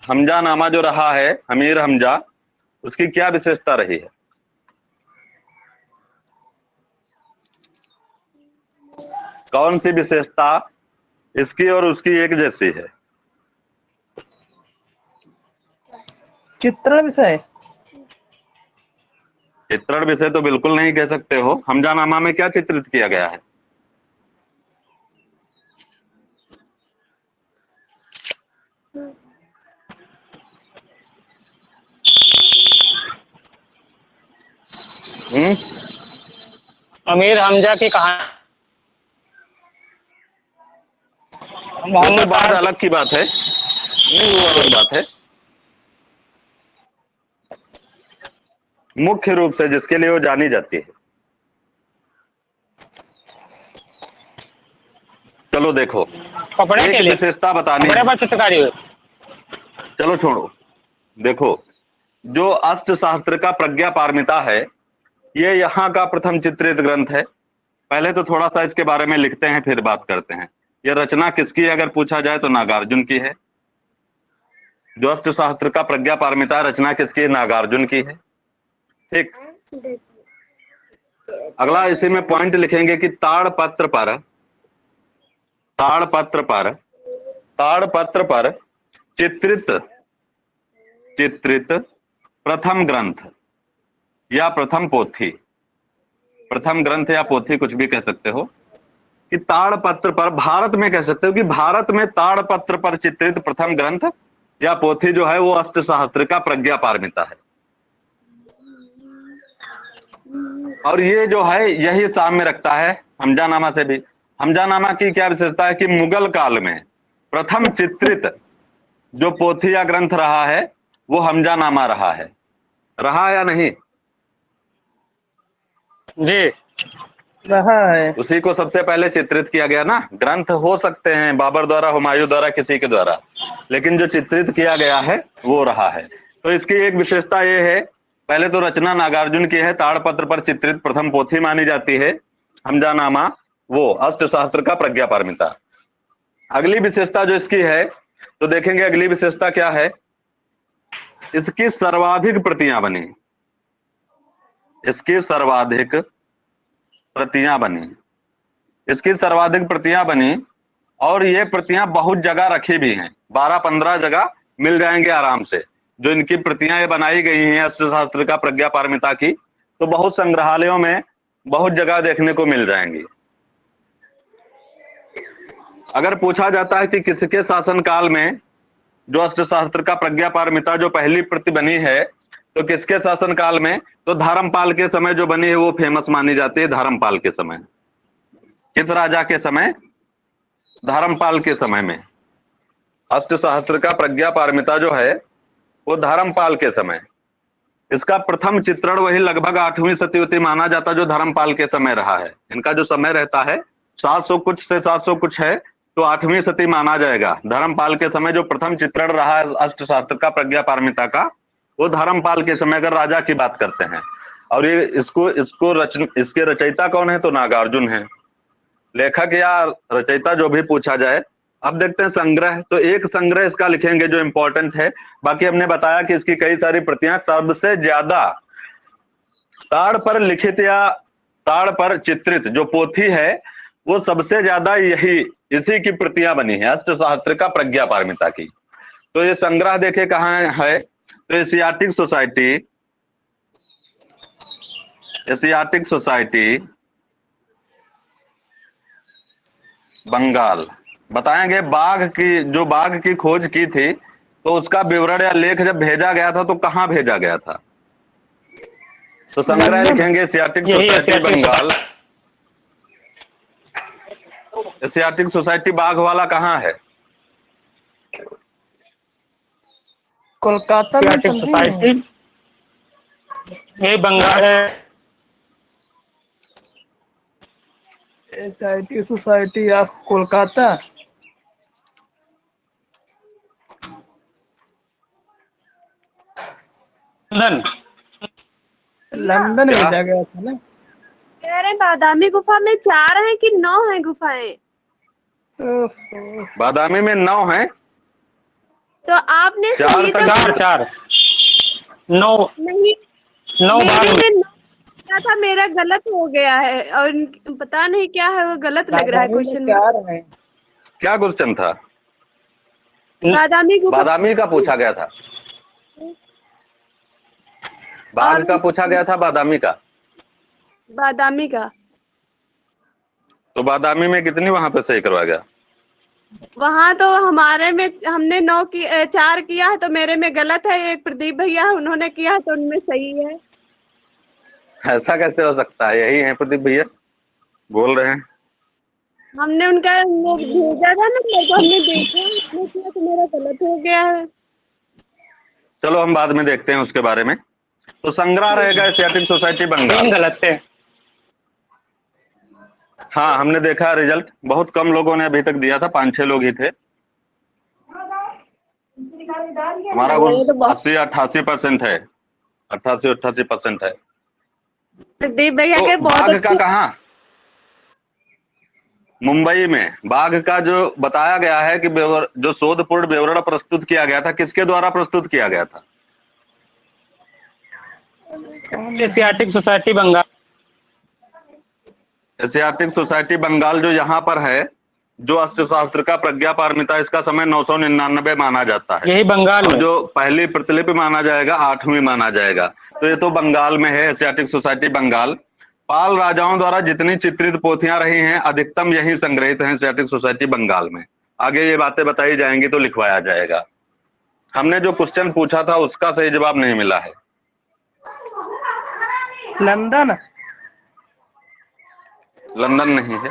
हमजानामा जो रहा है, अमीर हमजा, उसकी क्या विशेषता रही है? कौन सी विशेषता इसकी और उसकी एक जैसी है? चित्रण विषय। चित्रण विषय तो बिल्कुल नहीं कह सकते हो। हमजानामा में क्या चित्रित किया गया है? अमीर हमजा की कहानी। वो बात अलग की बात है, नहीं वो अलग बात है। मुख्य रूप से जिसके लिए वो जानी जाती है। चलो देखो, कपड़े के एक लिए विशेषता बतानी कपड़े है। पर चित्रकारी हुई। चलो छोड़ो, देखो जो अष्टशास्त्र का प्रज्ञापारमिता है, ये यहाँ का प्रथम चित्रित ग्रंथ है। पहले तो थोड़ा सा इसके बारे में लिखते हैं, फिर बात करते हैं। यह रचना किसकी है अगर पूछा जाए तो नागार्जुन की है। जो अष्टशास्त्र का प्रज्ञापारमिता रचना किसकी है? नागार्जुन की है। ठीक। अगला इसी में पॉइंट लिखेंगे कि ताड़पत्र पर चित्रित प्रथम ग्रंथ या प्रथम पोथी, प्रथम ग्रंथ या पोथी कुछ भी कह सकते हो, कि ताड़पत्र पर, भारत में कह सकते हो कि भारत में ताड़पत्र पर चित्रित प्रथम ग्रंथ या पोथी जो है वो अष्टशास्त्र का प्रज्ञापारमिता है। और ये जो है यही साम्य रखता है हमजानामा से भी। हमजानामा की क्या विशेषता है कि मुगल काल में प्रथम चित्रित जो पोथी या ग्रंथ रहा है वो हमजानामा रहा है। रहा या नहीं? जी रहा है। उसी को सबसे पहले चित्रित किया गया ना। ग्रंथ हो सकते हैं बाबर द्वारा, हुमायूं द्वारा, किसी के द्वारा, लेकिन जो चित्रित किया गया है वो रहा है। तो इसकी एक विशेषता ये है, पहले तो रचना नागार्जुन की है, ताड़पत्र पर चित्रित प्रथम पोथी मानी जाती है हमजानामा, वो अष्टशास्त्र का प्रज्ञापारमिता। अगली विशेषता जो इसकी है, तो देखेंगे अगली विशेषता क्या है। इसकी सर्वाधिक प्रतियां बनी, इसकी सर्वाधिक प्रतियां बनी, इसकी सर्वाधिक प्रतियां बनी, और ये प्रतियां बहुत जगह रखी भी हैं। 12-15 जगह मिल जाएंगे आराम से। जो इनकी प्रतियां ये बनाई गई हैं अष्टशास्त्र का प्रज्ञापारमिता की, तो बहुत संग्रहालयों में बहुत जगह देखने को मिल जाएंगी। अगर पूछा जाता है कि किसके शासन काल में जो अष्टशास्त्र का प्रज्ञापारमिता जो पहली प्रति बनी है, तो किसके शासन काल में, तो धर्मपाल के समय जो बनी है वो फेमस मानी जाती है। धर्मपाल के समय, किस राजा के समय? धर्मपाल के समय में। अष्ट सहस्त्र का प्रज्ञा पारमिता जो है वो धर्मपाल के समय, इसका प्रथम चित्रण वही लगभग 8वीं सदी माना जाता जो धर्मपाल के समय रहा है। इनका जो समय रहता है 700 कुछ से 700 कुछ है, तो 8वीं सदी माना जाएगा। धर्मपाल के समय जो प्रथम चित्रण रहा है अष्ट शास्त्र का प्रज्ञा पारमिता का, वो धर्मपाल के समय अगर राजा की बात करते हैं। और ये इसके रचयिता कौन है, तो नागार्जुन है। लेखक या रचयिता जो भी पूछा जाए। अब देखते हैं संग्रह, तो एक संग्रह इसका लिखेंगे जो इंपॉर्टेंट है। बाकी हमने बताया कि इसकी कई सारी प्रतियां, सबसे ज्यादा ताड़ पर लिखित या ताड़ पर चित्रित जो पोथी है वो सबसे ज्यादा इसी की प्रतियां बनी है, अष्ट सहस्त्र का प्रज्ञा पारमिता की। तो ये संग्रह देखे कहाँ है, तो एशियाटिक सोसाइटी बंगाल। बताएंगे बाघ की खोज की थी, तो उसका विवरण या लेख जब भेजा गया था तो कहाँ भेजा गया था, तो संग्रह लंदन। लिखेंगे एशियाटिक यही Society Asiatic Bengal. Asiatic Society बाघ वाला कहाँ है, कोलकाता में तो एशियाटिक नहीं है। सोसाइटी यही बंगाल है। SIT society of Kolkata. London. London क्या? भेजा गया था ना। कह रहे बादामी गुफा में 4 हैं कि 9 हैं गुफाएं? ओहो। बादामी में 9 है। तो आपने 4 सही तो चार चार 9 नहीं, 9 मेरे बाघ। में 9 क्या था, मेरा गलत हो गया है और पता नहीं क्या है, वो गलत लग रहा है बादामी में क्वेश्चन। 4 हैं। क्या क्वेश्चन था? बादामी गुफा बादामी का पूछा गया था, बाघ और का पूछा गया था, बादामी का। बादामी का। तो बादामी में कितनी वहां पे सही करवा गया? वहां तो हमारे में हमने 4 किया है, तो मेरे में गलत है। एक प्रदीप भैया है, उन्होंने किया है तो उनमें सही है। ऐसा कैसे हो सकता है? यही है प्रदीप भैया बोल रहे हैं। हमने उनका वो भेजा था ना, मेरे को हमने देखा, उसने किया तो मेरा गलत हो गया है। चलो हम बाद में देखते हैं उसके बारे में। तो संग्रह रहेगा एशियाटिक सोसाइटी 3 बंगाल। गलत थे। हाँ, हमने देखा रिजल्ट, बहुत कम लोगों ने अभी तक दिया था, 5-6 लोग ही थे। हमारा ये कुल तो बहुत 80-88% है, 88-88% है। प्रदीप भैया तो के बहुत बाघ का अच्छे। कहाँ? मुंबई में बाघ का जो बताया गया है कि जो शोधपूर्ण विवरण प्रस्तुत किया गया था, किसके द्वारा प्रस्तुत किया गया था? Asiatic Society Bengal. Asiatic Society Bengal जो यहाँ पर है, जो अष्टशास्त्र का प्रज्ञा पारमिता, इसका समय 999 माना जाता है। यही बंगाल और में। जो पहली प्रतिलिपि माना जाएगा 8वीं माना जाएगा। तो ये तो बंगाल में है, एशियाटिक सोसाइटी बंगाल। पाल राजाओं द्वारा जितनी चित्रित पोथियां रही हैं अधिकतम यही संग्रहित हैं एशियाटिक सोसाइटी बंगाल में। आगे ये बातें बताई जाएंगी तो लिखवाया जाएगा। हमने जो क्वेश्चन पूछा था उसका सही जवाब नहीं मिला है। लंदन। लंदन नहीं है।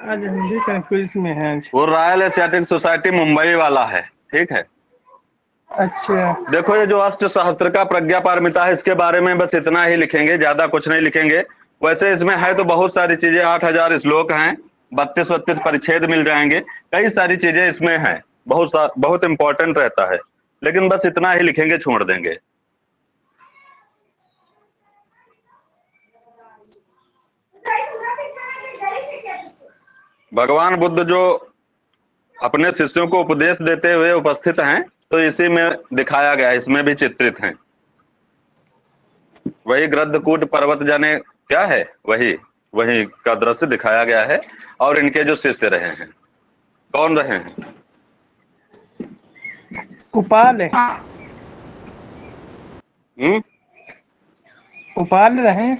आज हिंदी कंफ्यूज में है आज। वो रॉयल एशियाटिक सोसाइटी मुंबई वाला है, ठीक है। अच्छा। देखो ये जो अष्ट सहस्त्र का प्रज्ञा पारमिता है, इसके बारे में बस इतना ही लिखेंगे, ज्यादा कुछ नहीं लिखेंगे। वैसे इसमें है तो बहुत सारी चीजें, 8000 श्लोक हैं, 32 परिच्छेद मिल जाएंगे, कई सारी चीजें इसमें हैं, बहुत इंपॉर्टेंट रहता है। लेकिन बस इतना ही लिखेंगे, छोड़ देंगे। भगवान बुद्ध जो अपने शिष्यों को उपदेश देते हुए उपस्थित हैं, तो इसी में दिखाया गया, इसमें भी चित्रित हैं। वही गृद्धकूट पर्वत जाने क्या है, वही वही का दृश्य दिखाया गया है। और इनके जो शिष्य रहे हैं, कौन रहे हैं? उपाल है। उपाल रहे।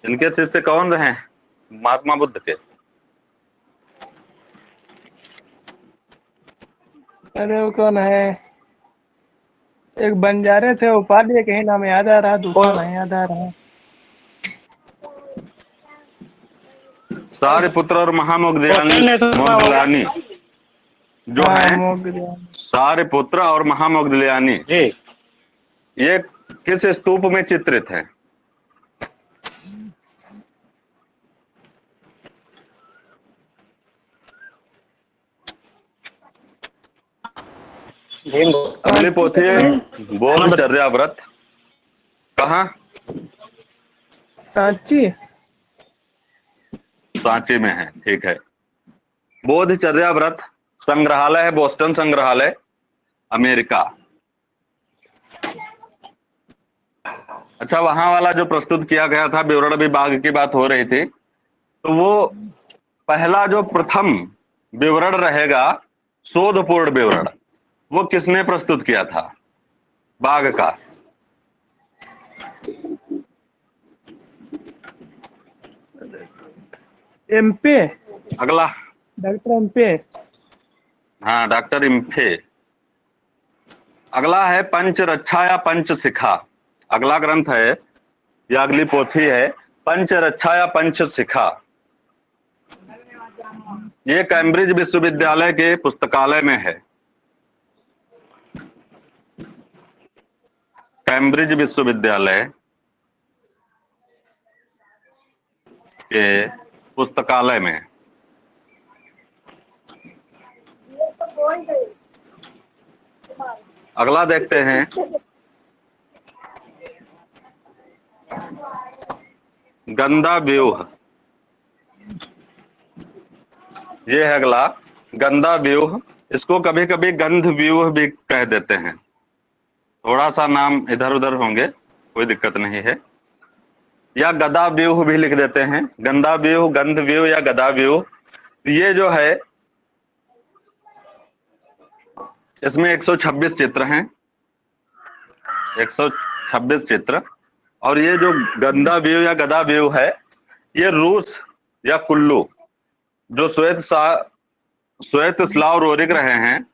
इनके शिष्य कौन रहे हैं महात्मा बुद्ध के? अरे वो कौन है, एक बंजारे थे, वो पा लिए, कहीं नाम याद आ रहा, दूसरा और- नहीं याद आ रहा। सारिपुत्र और महामोगदयानी क्वेश्चन है तो क्या होगा? मोगदलानी जो हाँ, है, मोगदयानी। सारिपुत्र और महामोगदलियानी, जी। ये किस स्तूप में चित्रित है? भीम अगली सांची पोथी तक है नहीं? बोधचर्या व्रत। कहाँ? सांची। सांची में है, ठीक है। बोधचर्या व्रत संग्रहालय है बोस्टन संग्रहालय, अमेरिका। अच्छा, वहां वाला जो प्रस्तुत किया गया था, विवरण विभाग की बात हो रही थी, तो वो पहला जो प्रथम विवरण रहेगा, शोधपूर्ण विवरण, वो किसने प्रस्तुत किया था बाघ का? एमपे। अगला, डॉक्टर एमपे। हाँ, डॉक्टर इम्फे। अगला है पंचरक्षा या पंचशिखा। अगला ग्रंथ है या अगली पोथी है पंचरक्षा या पंचशिखा। ये कैम्ब्रिज विश्वविद्यालय के पुस्तकालय में है। कैम्ब्रिज विश्वविद्यालय के पुस्तकालय में। अगला देखते हैं, गंधा व्यूह। ये है अगला, गंधा व्यूह। इसको कभी कभी गंध व्यूह भी कह देते हैं, थोड़ा सा नाम इधर उधर होंगे, कोई दिक्कत नहीं है। या गदा व्यूह भी लिख देते हैं, गंधा व्यूह, गंध व्यूह या गदा व्यूह। ये जो है, इसमें 126 चित्र हैं, 126 चित्र। और ये जो गंधा व्यूह या गदा व्यूह है, ये रूस या कुल्लू, जो श्वेत स्लाव रोरिक रहे हैं,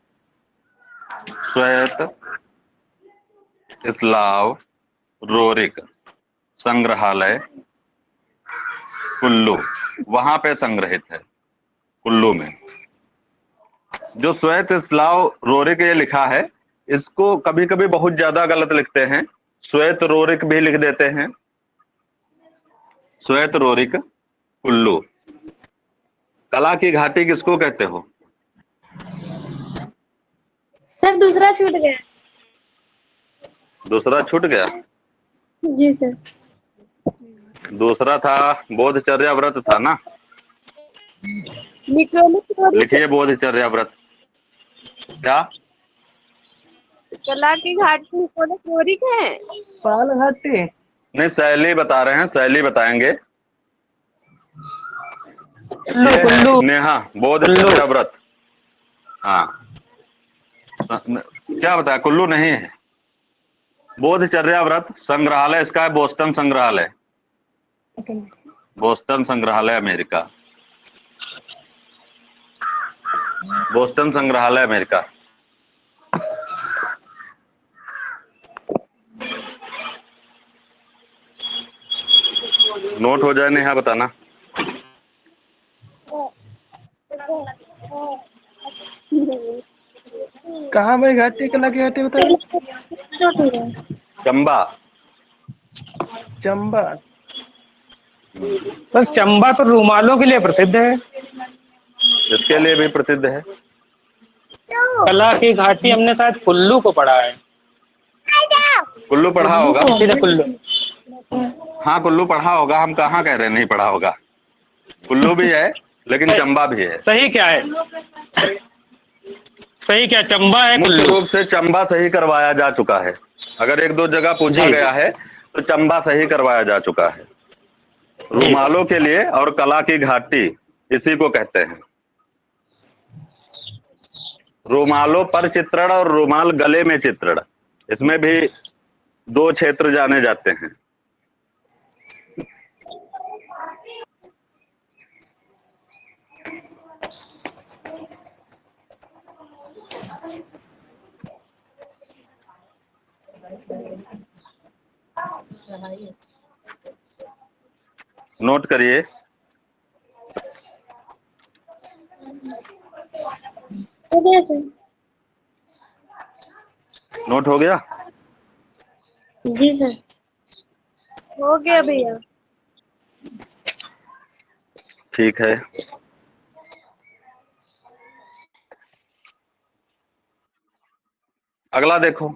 श्वेत स्लाव रोरिक संग्रहालय कुल्लू, वहां पे संग्रहित है, कुल्लू में। जो श्वेत स्लाव रोरिक ये लिखा है, इसको कभी कभी बहुत ज्यादा गलत लिखते हैं, श्वेत रोरिक भी लिख देते हैं, श्वेत रोरिक कुल्लू। कला की घाटी किसको कहते हो? सर दूसरा छूट गया। दूसरा छूट गया? जी सर। दूसरा था बोधचर्या व्रत था ना? निकोलस लिखिए बोधचर्या व्रत। क्या? कला की घाटी निकोलस रोरिक है। पाल घाटी। नहीं, शैली बता रहे हैं, शैली बताएंगे। कुल्लू ये है कुल्लू नेहा बोधचर्या व्रत। हाँ, क्या बताया? कुल्लू नहीं है। बोधचर्या व्रत संग्रहालय इसका है बोस्टन संग्रहालय, बोस्टन संग्रहालय अमेरिका, बोस्टन संग्रहालय अमेरिका। नोट हो जाए नेहा, बताना। कहाँ भाई घाटी, कला की घाटी बताइए। चंबा। चंबा। तो चंबा तो रूमालों के लिए प्रसिद्ध है। इसके लिए भी प्रसिद्ध है। कला की घाटी हमने शायद कुल्लू को पढ़ा है। कुल्लू पढ़ा होगा। सीधे कुल्लू। हाँ, कुल्लू पढ़ा होगा, हम कहाँ कह रहे हैं नहीं पढ़ा होगा। कुल्लू भी है, लेकिन चंबा भी है। सही क्या है? सही क्या, चंबा है मुख्य कुल्लू? रूप से चंबा सही करवाया जा चुका है। अगर एक दो जगह पूछा जी। गया है तो चंबा सही करवाया जा चुका है। रूमालों के लिए और कला की घाटी इसी को कहते हैं। रूमालों पर चित्रण और रूमाल गले में चित्रण, इसमें भी दो क्षेत्र जाने जाते हैं। नोट करिए। हो गया सर। नोट हो गया? जी सर। हो गया भैया। ठीक है। अगला देखो,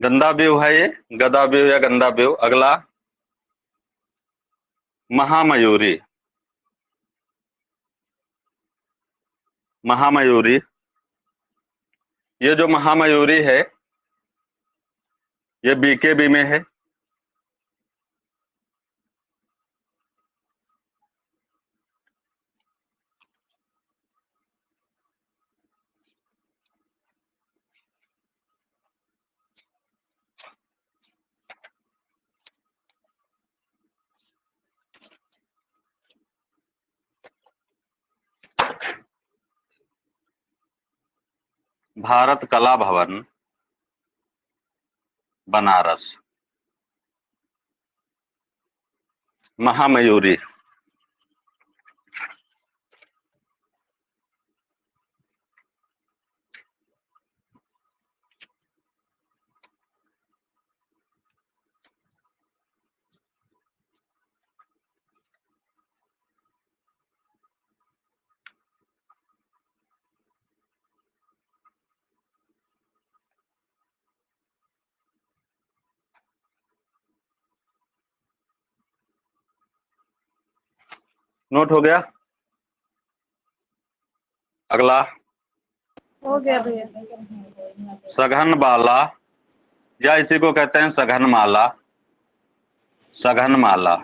गंदा व्यूह है ये, गदा व्यूह या गंदा व्यूह। अगला महामयूरी। महामयूरी, ये जो महामयूरी है ये बीकेबी में है। भारत कला भवन, बनारस। महामयूरी। नोट हो गया? अगला हो गया भैया। सघन बाला, या इसी को कहते हैं सघन माला। सघन माला।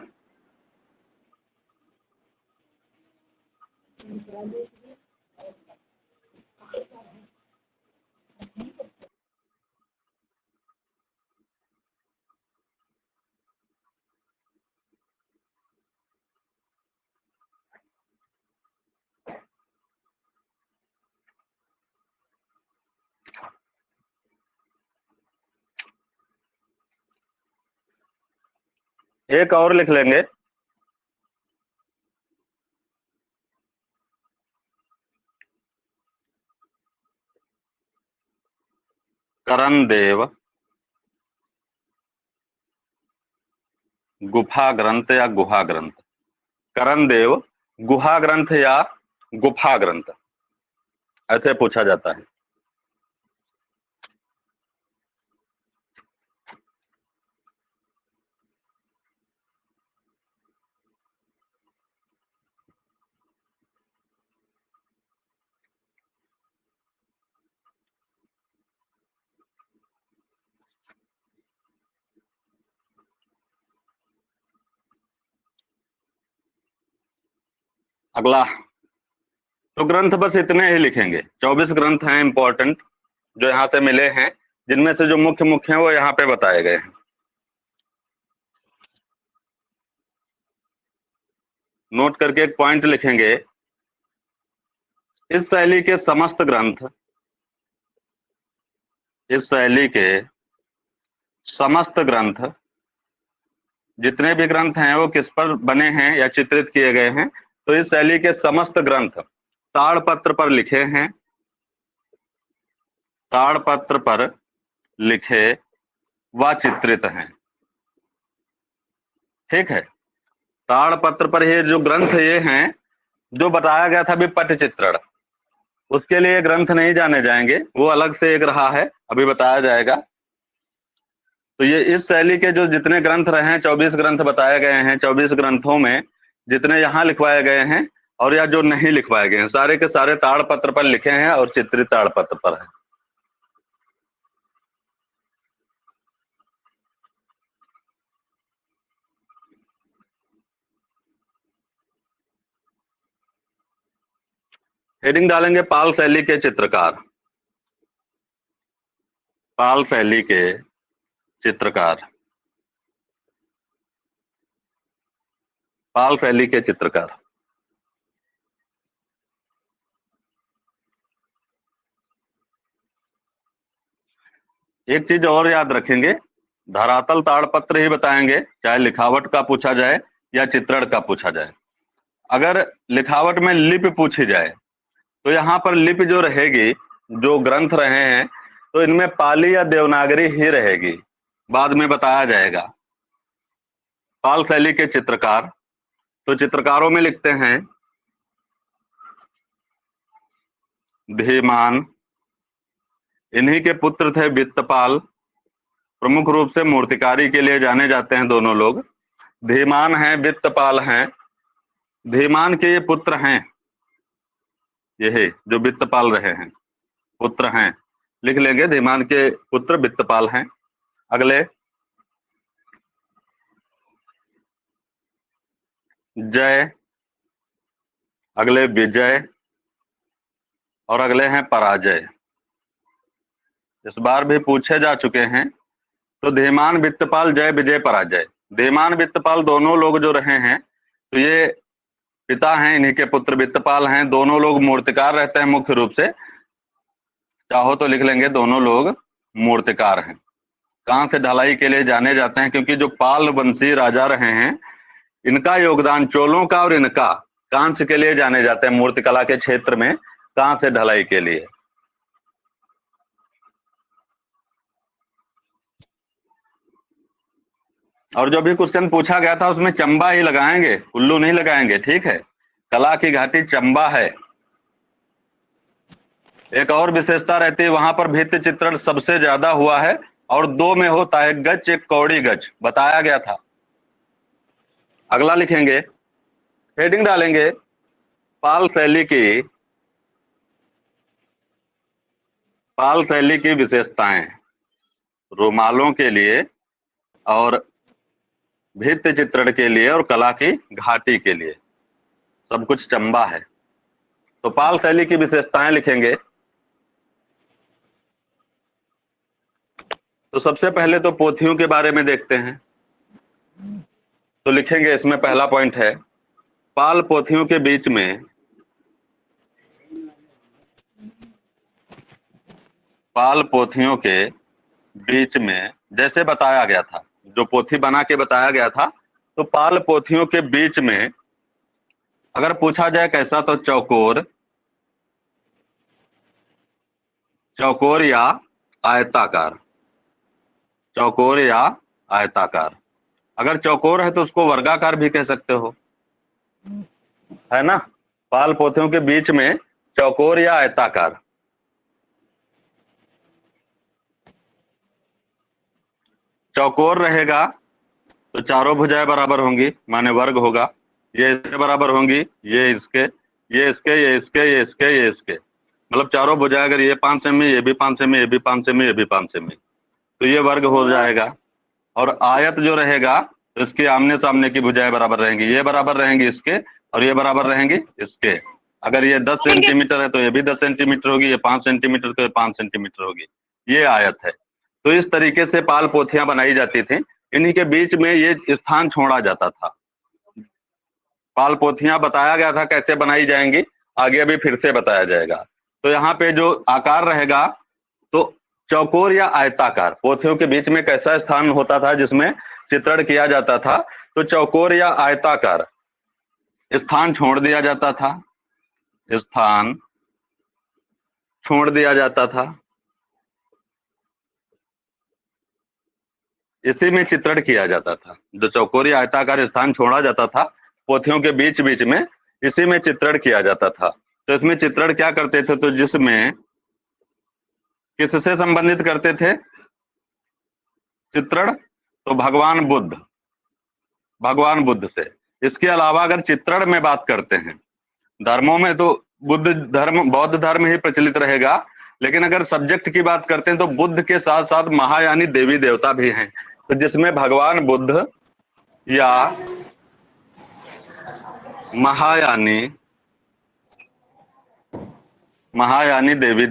एक और लिख लेंगे, करण देव गुफा ग्रंथ या गुहा ग्रंथ। करण देव गुहा ग्रंथ या गुफा ग्रंथ, ऐसे पूछा जाता है। अगला, तो ग्रंथ बस इतने ही लिखेंगे। 24 ग्रंथ हैं इंपॉर्टेंट जो यहाँ से मिले हैं, जिनमें से जो मुख्य मुख्य हैं वो यहाँ पे बताए गए हैं। नोट करके एक पॉइंट लिखेंगे, इस शैली के समस्त ग्रंथ, इस शैली के समस्त ग्रंथ, जितने भी ग्रंथ हैं वो किस पर बने हैं या चित्रित किए गए हैं, तो इस शैली के समस्त ग्रंथ ताड़पत्र पर लिखे हैं। ताड़पत्र पर लिखे व चित्रित हैं। ठीक है, ताड़पत्र पर ये जो ग्रंथ ये हैं, जो बताया गया था अभी पट चित्रण, उसके लिए ग्रंथ नहीं जाने जाएंगे, वो अलग से एक रहा है, अभी बताया जाएगा। तो ये इस शैली के जो जितने ग्रंथ रहे हैं, 24 ग्रंथ बताए गए हैं, 24 ग्रंथों में जितने यहाँ लिखवाए गए हैं और या जो नहीं लिखवाए गए हैं, सारे के सारे ताड़पत्र पर लिखे हैं और चित्रित ताड़पत्र पर है। हेडिंग डालेंगे, पाल शैली के चित्रकार। पाल शैली के चित्रकार। पाल शैली के चित्रकार। एक चीज और याद रखेंगे, धरातल ताड़पत्र ही बताएंगे, चाहे लिखावट का पूछा जाए या चित्रण का पूछा जाए। अगर लिखावट में लिपि पूछी जाए तो यहाँ पर लिपि जो रहेगी, जो ग्रंथ रहे हैं, तो इनमें पाली या देवनागरी ही रहेगी, बाद में बताया जाएगा। पाल शैली के चित्रकार, तो चित्रकारों में लिखते हैं धीमान, इन्हीं के पुत्र थे वित्तपाल, प्रमुख रूप से मूर्तिकारी के लिए जाने जाते हैं दोनों लोग। धीमान हैं, वित्तपाल हैं। धीमान के ये पुत्र हैं, यही जो वित्तपाल रहे हैं, पुत्र हैं, लिख लेंगे, धीमान के पुत्र वित्तपाल हैं। अगले जय, अगले विजय, और अगले हैं पराजय। इस बार भी पूछे जा चुके हैं। तो धीमान वित्तपाल, जय विजय पराजय। धीमान वित्तपाल दोनों लोग जो रहे हैं, तो ये पिता हैं, इन्हीं के पुत्र वित्तपाल हैं। दोनों लोग मूर्तिकार रहते हैं मुख्य रूप से, चाहो तो लिख लेंगे दोनों लोग मूर्तिकार हैं। कहां से ढलाई के लिए जाने जाते हैं, क्योंकि जो पाल वंशी राजा रहे हैं, इनका योगदान, चोलों का और इनका, कांस्य के लिए जाने जाते हैं मूर्तिकला के क्षेत्र में, कहां से ढलाई के लिए। और जो भी क्वेश्चन पूछा गया था उसमें चंबा ही लगाएंगे, उल्लू नहीं लगाएंगे, ठीक है। कला की घाटी चंबा है। एक और विशेषता रहती है, वहां पर भित्ति चित्रण सबसे ज्यादा हुआ है, और 2 में होता है, गच, एक कौड़ी गच, बताया गया था। अगला लिखेंगे, हेडिंग डालेंगे, पाल शैली की विशेषताएं, रुमालों के लिए और भित्ति चित्रण के लिए और कला की घाटी के लिए, सब कुछ चंबा है। तो पाल शैली की विशेषताएं लिखेंगे। तो सबसे पहले तो पोथियों के बारे में देखते हैं। तो लिखेंगे, इसमें पहला पॉइंट है, पाल पोथियों के बीच में, पाल पोथियों के बीच में जैसे बताया गया था, जो पोथी बना के बताया गया था, तो पाल पोथियों के बीच में अगर पूछा जाए कैसा, तो चौकोर या आयताकार। चौकोर या आयताकार। अगर चौकोर है तो उसको वर्गाकार भी कह सकते हो, है ना। पाल पोथियों के बीच में चौकोर या आयताकार। चौकोर रहेगा तो चारों भुजाएं बराबर होंगी, माने वर्ग होगा। ये इसके बराबर होंगी, ये इसके, ये इसके, ये इसके, ये इसके, ये इसके, मतलब चारों भुजाएं अगर ये 5 सेमी, ये भी 5 सेमी, ये भी 5 सेमी, ये भी 5 सेमी, तो ये वर्ग हो जाएगा। और आयत जो रहेगा, तो इसके आमने सामने की भुजाएं बराबर रहेंगी, ये बराबर रहेंगी इसके और ये बराबर रहेंगी इसके। अगर ये 10 सेंटीमीटर है तो ये भी 10 सेंटीमीटर होगी, ये 5 सेंटीमीटर तो ये 5 सेंटीमीटर होगी। ये आयत है। तो इस तरीके से पाल पोथियां बनाई जाती थी। इन्हीं के बीच में ये स्थान छोड़ा जाता था। पाल पोथियां बताया गया था कैसे बनाई जाएंगी, आगे अभी फिर से बताया जाएगा। तो यहाँ पे जो आकार रहेगा, तो चौकोर या आयताकार, पोथियों के बीच में कैसा स्थान होता था जिसमें चित्रण किया जाता था, तो चौकोर या आयताकार स्थान छोड़ दिया जाता था, स्थान छोड़ दिया जाता था। इसी में चित्रण किया जाता था। जो चौकोर या आयताकार स्थान छोड़ा जाता था पोथियों के बीच बीच में, इसी में चित्रण किया जाता था। तो इसमें चित्रण क्या करते थे, तो जिसमें किससे संबंधित करते थे चित्रण, तो भगवान बुद्ध से। इसके अलावा अगर चित्रण में बात करते हैं, धर्मों में तो बुद्ध धर्म, बौद्ध धर्म ही प्रचलित रहेगा, लेकिन अगर सब्जेक्ट की बात करते हैं तो बुद्ध के साथ साथ महायानी देवी देवता भी हैं। तो जिसमें भगवान बुद्ध या महायानी देवी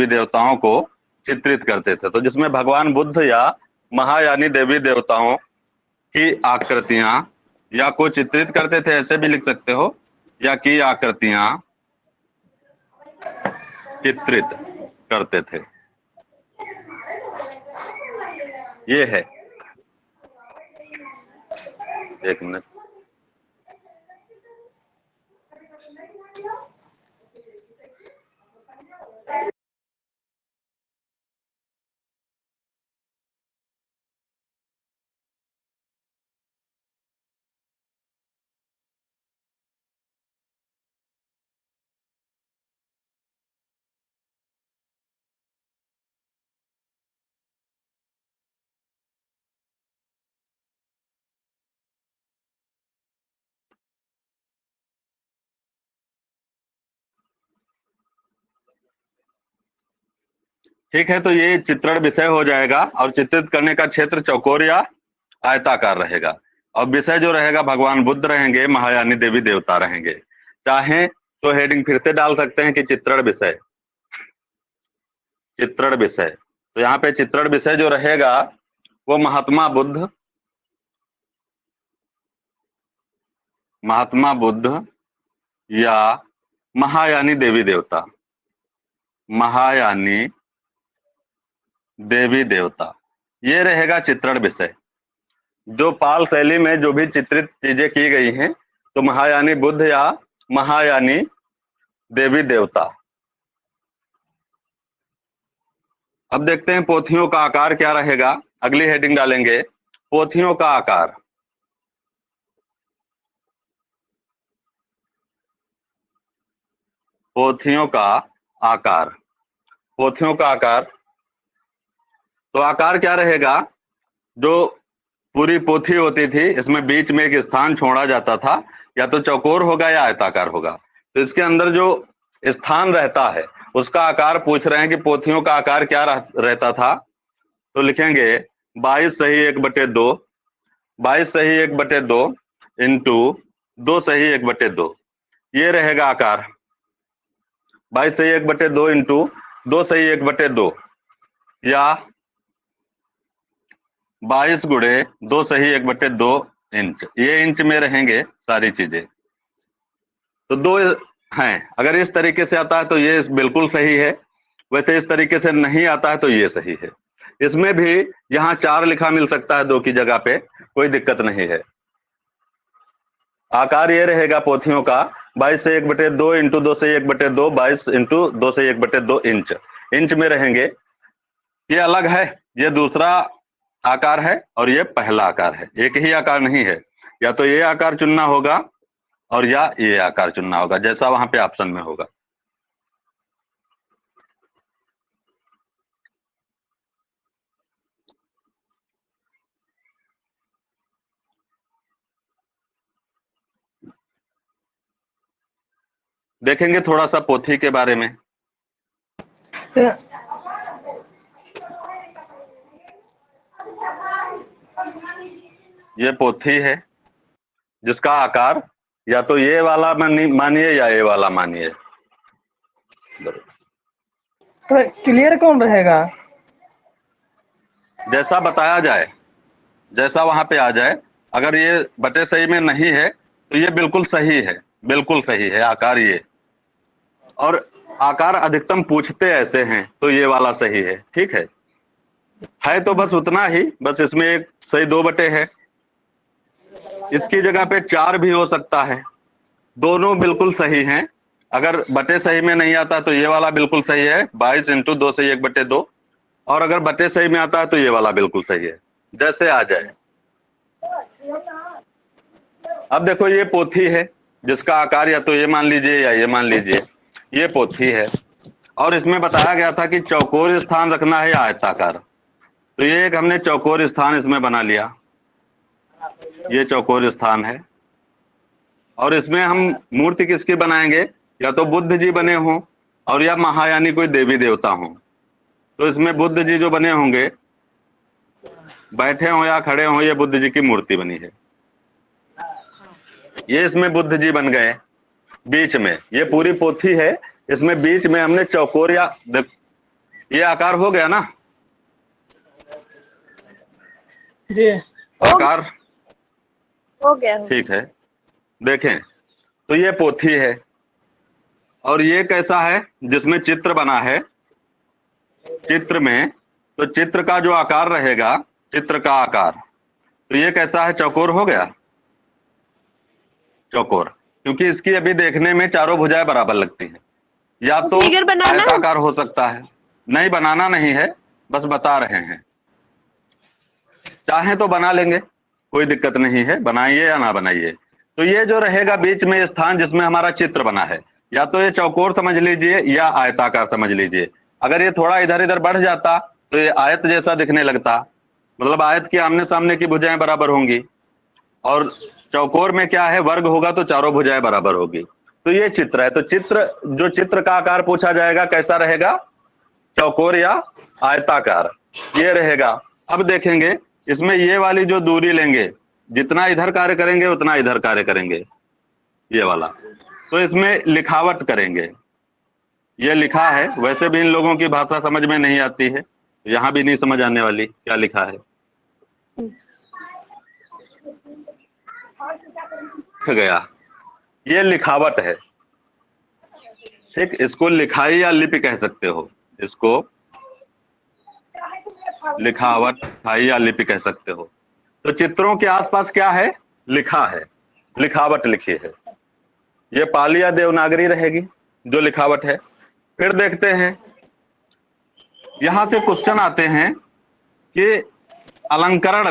देवताओं को चित्रित करते थे। तो जिसमें भगवान बुद्ध या महायानी देवी देवताओं की आकृतियां या को चित्रित करते थे, ऐसे भी लिख सकते हो, या की आकृतियां चित्रित करते थे। ये है, एक मिनट, ठीक है। तो ये चित्रण विषय हो जाएगा और चित्रित करने का क्षेत्र चौकोर या आयताकार रहेगा। और विषय जो रहेगा भगवान बुद्ध रहेंगे, महायानी देवी देवता रहेंगे। चाहे तो हेडिंग फिर से डाल सकते हैं कि चित्रण विषय, चित्रण विषय। तो यहाँ पे चित्रण विषय जो रहेगा वो महात्मा बुद्ध, महात्मा बुद्ध या महायानी देवी देवता, महायानी देवी देवता, ये रहेगा चित्रण विषय। जो पाल शैली में जो भी चित्रित चीजें की गई हैं, तो महायानी बुद्ध या महायानी देवी देवता। अब देखते हैं पोथियों का आकार क्या रहेगा। अगली हेडिंग डालेंगे पोथियों का आकार। पोथियों का आकार, पोथियों का आकार। तो आकार क्या रहेगा, जो पूरी पोथी होती थी इसमें बीच में एक स्थान छोड़ा जाता था, या तो चौकोर होगा या आयताकार होगा। तो इसके अंदर जो स्थान रहता है उसका आकार पूछ रहे हैं कि पोथियों का आकार क्या रहता था। तो लिखेंगे 22 सही 1/2, 22 सही 1/2 इंटू 2 सही 1/2, ये रहेगा आकार। 22 सही 1/2 इंटू 2 सही 1/2 या 22 गुणे 2 सही 1/2 इंच, ये इंच में रहेंगे सारी चीजें। तो दो हैं, अगर इस तरीके से आता है तो ये बिल्कुल सही है, वैसे इस तरीके से नहीं आता है तो ये सही है। इसमें भी यहाँ 4 लिखा मिल सकता है 2 की जगह पे, कोई दिक्कत नहीं है। आकार ये रहेगा पोथियों का 22 से 1/2 इंटू 2 से 1/2, 22 इंटू 2 से 1/2 इंच, इंच में रहेंगे। ये अलग है, ये दूसरा आकार है और ये पहला आकार है, एक ही आकार नहीं है। या तो ये आकार चुनना होगा और या ये आकार चुनना होगा, जैसा वहां पे ऑप्शन में होगा। देखेंगे थोड़ा सा पोथी के बारे में। ये पोथी है जिसका आकार या तो ये वाला मानिए या ये वाला मानिए। तो क्लियर कौन रहेगा? जैसा बताया जाए, जैसा वहां पे आ जाए। अगर ये बटे सही में नहीं है तो ये बिल्कुल सही है, बिल्कुल सही है आकार ये। और आकार अधिकतम पूछते ऐसे हैं तो ये वाला सही है, ठीक है तो बस उतना ही, बस इसमें एक सही 2 बटे है, इसकी जगह पे 4 भी हो सकता है। दोनों बिल्कुल सही हैं। अगर बटे सही में नहीं आता तो ये वाला बिल्कुल सही है 22 इंटू 2 सही 1/2, और अगर बटे सही में आता है तो ये वाला बिल्कुल सही है, जैसे आ जाए। अब देखो ये पोथी है जिसका आकार या तो ये मान लीजिए या ये मान लीजिए, ये पोथी है। और इसमें बताया गया था कि चौकोर स्थान रखना है या आयताकार, तो ये एक हमने चौकोर स्थान इसमें बना लिया, ये चौकोर स्थान है। और इसमें हम मूर्ति किसकी बनाएंगे, या तो बुद्ध जी बने हों और या महायानी कोई देवी देवता हों। तो इसमें बुद्ध जी जो बने होंगे, बैठे हों या खड़े हों, ये बुद्ध जी की मूर्ति बनी है। ये इसमें बुद्ध जी बन गए बीच में, ये पूरी पोथी है, इसमें बीच में हमने चौकोर या ये आकार हो गया ना जी, आकार हो गया। ठीक है। देखें तो ये पोथी है और ये कैसा है जिसमें चित्र बना है, चित्र में, तो चित्र का जो आकार रहेगा, चित्र का आकार, तो ये कैसा है? चौकोर हो गया, चौकोर, क्योंकि इसकी अभी देखने में चारों भुजाएं बराबर लगती हैं। या तो फिगर बनाना है? आयताकार हो सकता है। नहीं, बनाना नहीं है, बस बता रहे हैं। चाहे तो बना लेंगे, कोई दिक्कत नहीं है, बनाइए या ना बनाइए। तो ये जो रहेगा बीच में स्थान जिसमें हमारा चित्र बना है, या तो ये चौकोर समझ लीजिए या आयताकार समझ लीजिए। अगर ये थोड़ा इधर इधर बढ़ जाता तो ये आयत जैसा दिखने लगता, मतलब आयत के आमने सामने की भुजाएं बराबर होंगी, और चौकोर में क्या है? वर्ग होगा तो चारों भुजाएं बराबर होगी। तो ये चित्र है। तो चित्र, जो चित्र का आकार पूछा जाएगा कैसा रहेगा? चौकोर या आयताकार, ये रहेगा। अब देखेंगे इसमें ये वाली जो दूरी लेंगे, जितना इधर कार्य करेंगे उतना इधर कार्य करेंगे, ये वाला। तो इसमें लिखावट करेंगे। ये लिखा है, वैसे भी इन लोगों की भाषा समझ में नहीं आती है, यहाँ भी नहीं समझ आने वाली क्या लिखा है। गया, ये लिखावट है, ठीक। इसको लिखाई या लिपि कह सकते हो, इसको लिखावट, लिखाई या लिपि कह सकते हो। तो चित्रों के आसपास क्या है? लिखा है, लिखावट लिखी है। ये पाली या देवनागरी रहेगी जो लिखावट है। फिर देखते हैं, यहां से क्वेश्चन आते हैं कि अलंकरण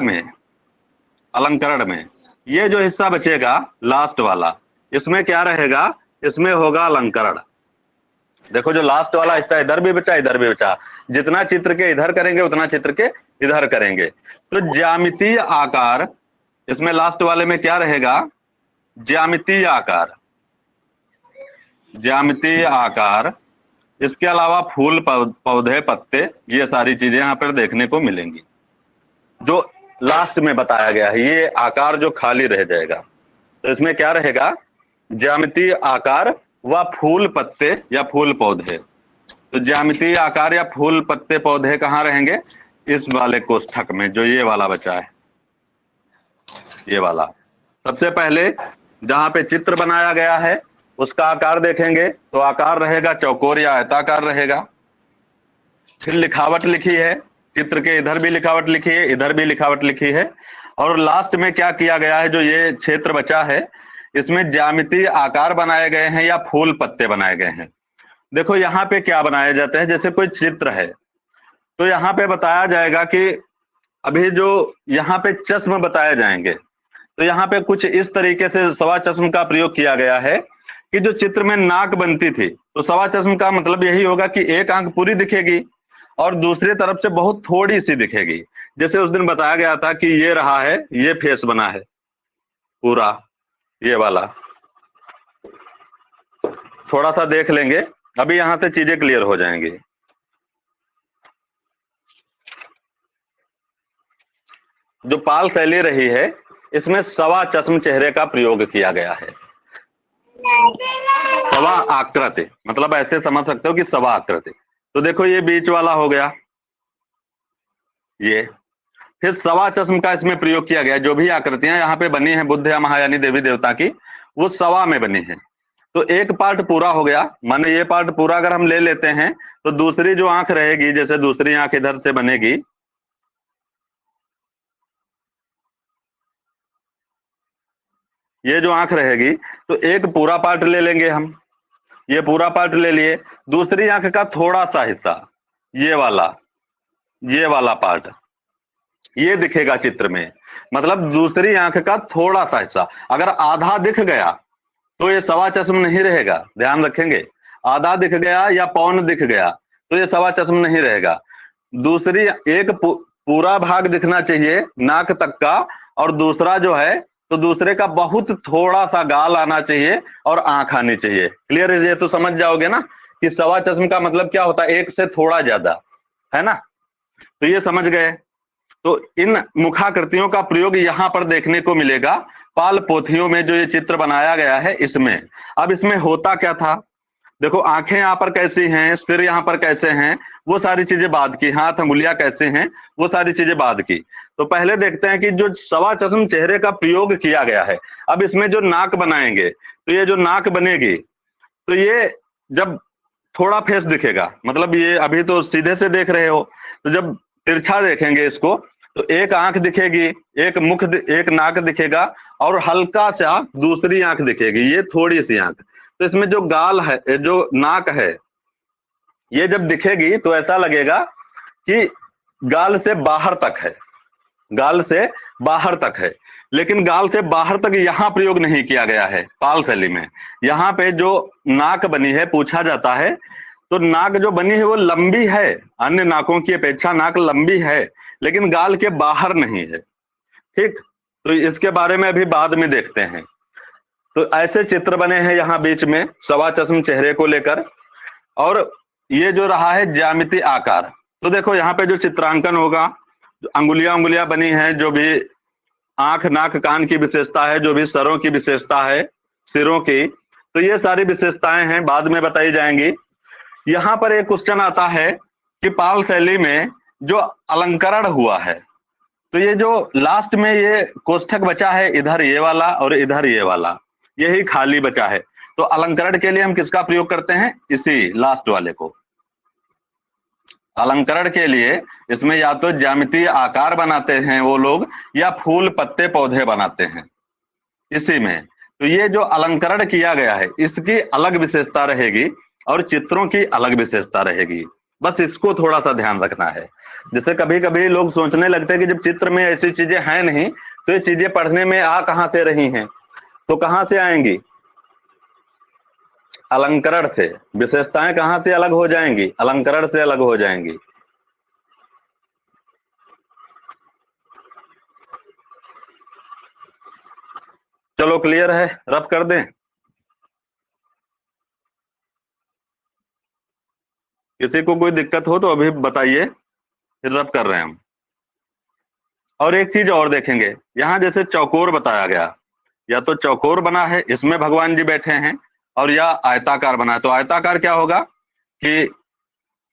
में ये जो हिस्सा बचेगा लास्ट वाला, इसमें क्या रहेगा? इसमें होगा अलंकरण। देखो जो लास्ट वाला हिस्सा इधर भी बचा, इधर भी बचा, जितना चित्र के इधर करेंगे उतना चित्र के इधर करेंगे। तो ज्यामितीय आकार, इसमें लास्ट वाले में क्या रहेगा? ज्यामितीय आकार, ज्यामितीय आकार। इसके अलावा फूल, पौधे, पत्ते, ये सारी चीजें यहाँ पर देखने को मिलेंगी जो लास्ट में बताया गया है। ये आकार जो खाली रह जाएगा, तो इसमें क्या रहेगा? ज्यामितीय आकार व फूल, पत्ते या फूल, पौधे। तो ज्यामितीय आकार या फूल, पत्ते, पौधे कहाँ रहेंगे? इस वाले कोष्ठक में, जो ये वाला बचा है, ये वाला। सबसे पहले जहां पे चित्र बनाया गया है उसका आकार देखेंगे, तो आकार रहेगा चौकोर या आयताकार रहेगा। फिर लिखावट लिखी है, चित्र के इधर भी लिखावट लिखी है, इधर भी लिखावट लिखी है। और लास्ट में क्या किया गया है? जो ये क्षेत्र बचा है, इसमें ज्यामितीय आकार बनाए गए हैं या फूल, पत्ते बनाए गए हैं। देखो यहाँ पे क्या बनाए जाते हैं, जैसे कोई चित्र है तो यहाँ पे बताया जाएगा कि अभी जो यहाँ पे चश्म बताए जाएंगे, तो यहाँ पे कुछ इस तरीके से सवा चश्म का प्रयोग किया गया है कि जो चित्र में नाक बनती थी, तो सवा चश्म का मतलब यही होगा कि एक आंख पूरी दिखेगी और दूसरी तरफ से बहुत थोड़ी सी दिखेगी। जैसे उस दिन बताया गया था कि ये रहा है, ये फेस बना है पूरा, ये वाला। थोड़ा सा देख लेंगे, अभी यहां से चीजें क्लियर हो जाएंगी। जो पाल शैली रही है, इसमें सवा चश्म चेहरे का प्रयोग किया गया है। सवा आकृति मतलब ऐसे समझ सकते हो कि सवा आकृति। तो देखो ये बीच वाला हो गया, ये। फिर सवा चश्म का इसमें प्रयोग किया गया। जो भी आकृतियां यहाँ पे बनी हैं बुद्ध या महायानी देवी देवता की, वो सवा में बनी है। तो एक पार्ट पूरा हो गया, माने ये पार्ट पूरा अगर हम ले लेते हैं तो दूसरी जो आंख रहेगी, जैसे दूसरी आंख इधर से बनेगी, ये जो आंख रहेगी, तो एक पूरा पार्ट ले लेंगे हम, ये पूरा पार्ट ले लिए। दूसरी आंख का थोड़ा सा हिस्सा, ये वाला पार्ट, ये दिखेगा चित्र में। मतलब दूसरी आंख का थोड़ा सा हिस्सा, अगर आधा दिख गया तो ये सवा चश्म नहीं रहेगा, ध्यान रखेंगे। आधा दिख गया या पौन दिख गया तो ये सवा चश्म नहीं रहेगा। दूसरी एक पूरा भाग दिखना चाहिए नाक तक का, और दूसरा जो है तो दूसरे का बहुत थोड़ा सा गाल आना चाहिए और आंख आनी चाहिए। क्लियर है? ये तो समझ जाओगे ना कि सवा चश्म का मतलब क्या होता है, एक से थोड़ा ज्यादा, है ना। तो ये समझ गए। तो इन मुखाकृतियों का प्रयोग यहाँ पर देखने को मिलेगा पाल पोथियों में जो ये चित्र बनाया गया है इसमें। अब इसमें होता क्या था, देखो आंखें यहाँ पर कैसी हैं, सिर यहाँ पर कैसे हैं, वो सारी चीजें बाद की, हाथ अंगुलियां कैसे हैं, वो सारी चीजें बाद की। तो पहले देखते हैं कि जो सवा चश्म चेहरे का प्रयोग किया गया है, अब इसमें जो नाक बनाएंगे, तो ये जो नाक बनेगी, तो ये जब थोड़ा फेस दिखेगा, मतलब ये अभी तो सीधे से देख रहे हो, तो जब तिरछा देखेंगे इसको तो एक आंख दिखेगी, एक मुख एक नाक दिखेगा और हल्का सा दूसरी आंख दिखेगी, ये थोड़ी सी आंख। तो इसमें जो गाल है, जो नाक है, ये जब दिखेगी तो ऐसा लगेगा कि गाल से बाहर तक है, गाल से बाहर तक है। लेकिन गाल से बाहर तक यहां प्रयोग नहीं किया गया है पाल शैली में। यहाँ पे जो नाक बनी है, पूछा जाता है तो नाक जो बनी है वो लंबी है, अन्य नाकों की अपेक्षा नाक लंबी है, लेकिन गाल के बाहर नहीं है। ठीक, तो इसके बारे में अभी बाद में देखते हैं। तो ऐसे चित्र बने हैं यहाँ बीच में सवा चश्म चेहरे को लेकर। और ये जो रहा है ज्यामिति आकार, तो देखो यहाँ पे जो चित्रांकन होगा, अंगुलियां बनी हैं, जो भी आंख नाक कान की विशेषता है, जो भी सरों की विशेषता है, सिरों की, तो ये सारी विशेषताएं हैं, बाद में बताई जाएंगी। यहाँ पर एक क्वेश्चन आता है कि पाल शैली में जो अलंकरण हुआ है, तो ये जो लास्ट में ये कोष्ठक बचा है, इधर ये वाला और इधर ये वाला, यही खाली बचा है। तो अलंकरण के लिए हम किसका प्रयोग करते हैं? इसी लास्ट वाले को। अलंकरण के लिए इसमें या तो ज्यामितीय आकार बनाते हैं वो लोग, या फूल पत्ते पौधे बनाते हैं इसी में। तो ये जो अलंकरण किया गया है इसकी अलग विशेषता रहेगी और चित्रों की अलग विशेषता रहेगी, बस इसको थोड़ा सा ध्यान रखना है। जैसे कभी कभी लोग सोचने लगते हैं कि जब चित्र में ऐसी चीजें हैं नहीं तो ये चीजें पढ़ने में आ कहां से रही हैं, तो कहां से आएंगी? अलंकरण से। विशेषताएं कहां से अलग हो जाएंगी? अलंकरण से अलग हो जाएंगी। चलो क्लियर है, रब कर दें? किसी को कोई दिक्कत हो तो अभी बताइए, फिर रब कर रहे हैं हम। और एक चीज और देखेंगे, यहां जैसे चौकोर बताया गया, या तो चौकोर बना है, इसमें भगवान जी बैठे हैं, और या आयताकार बना है। तो आयताकार क्या होगा कि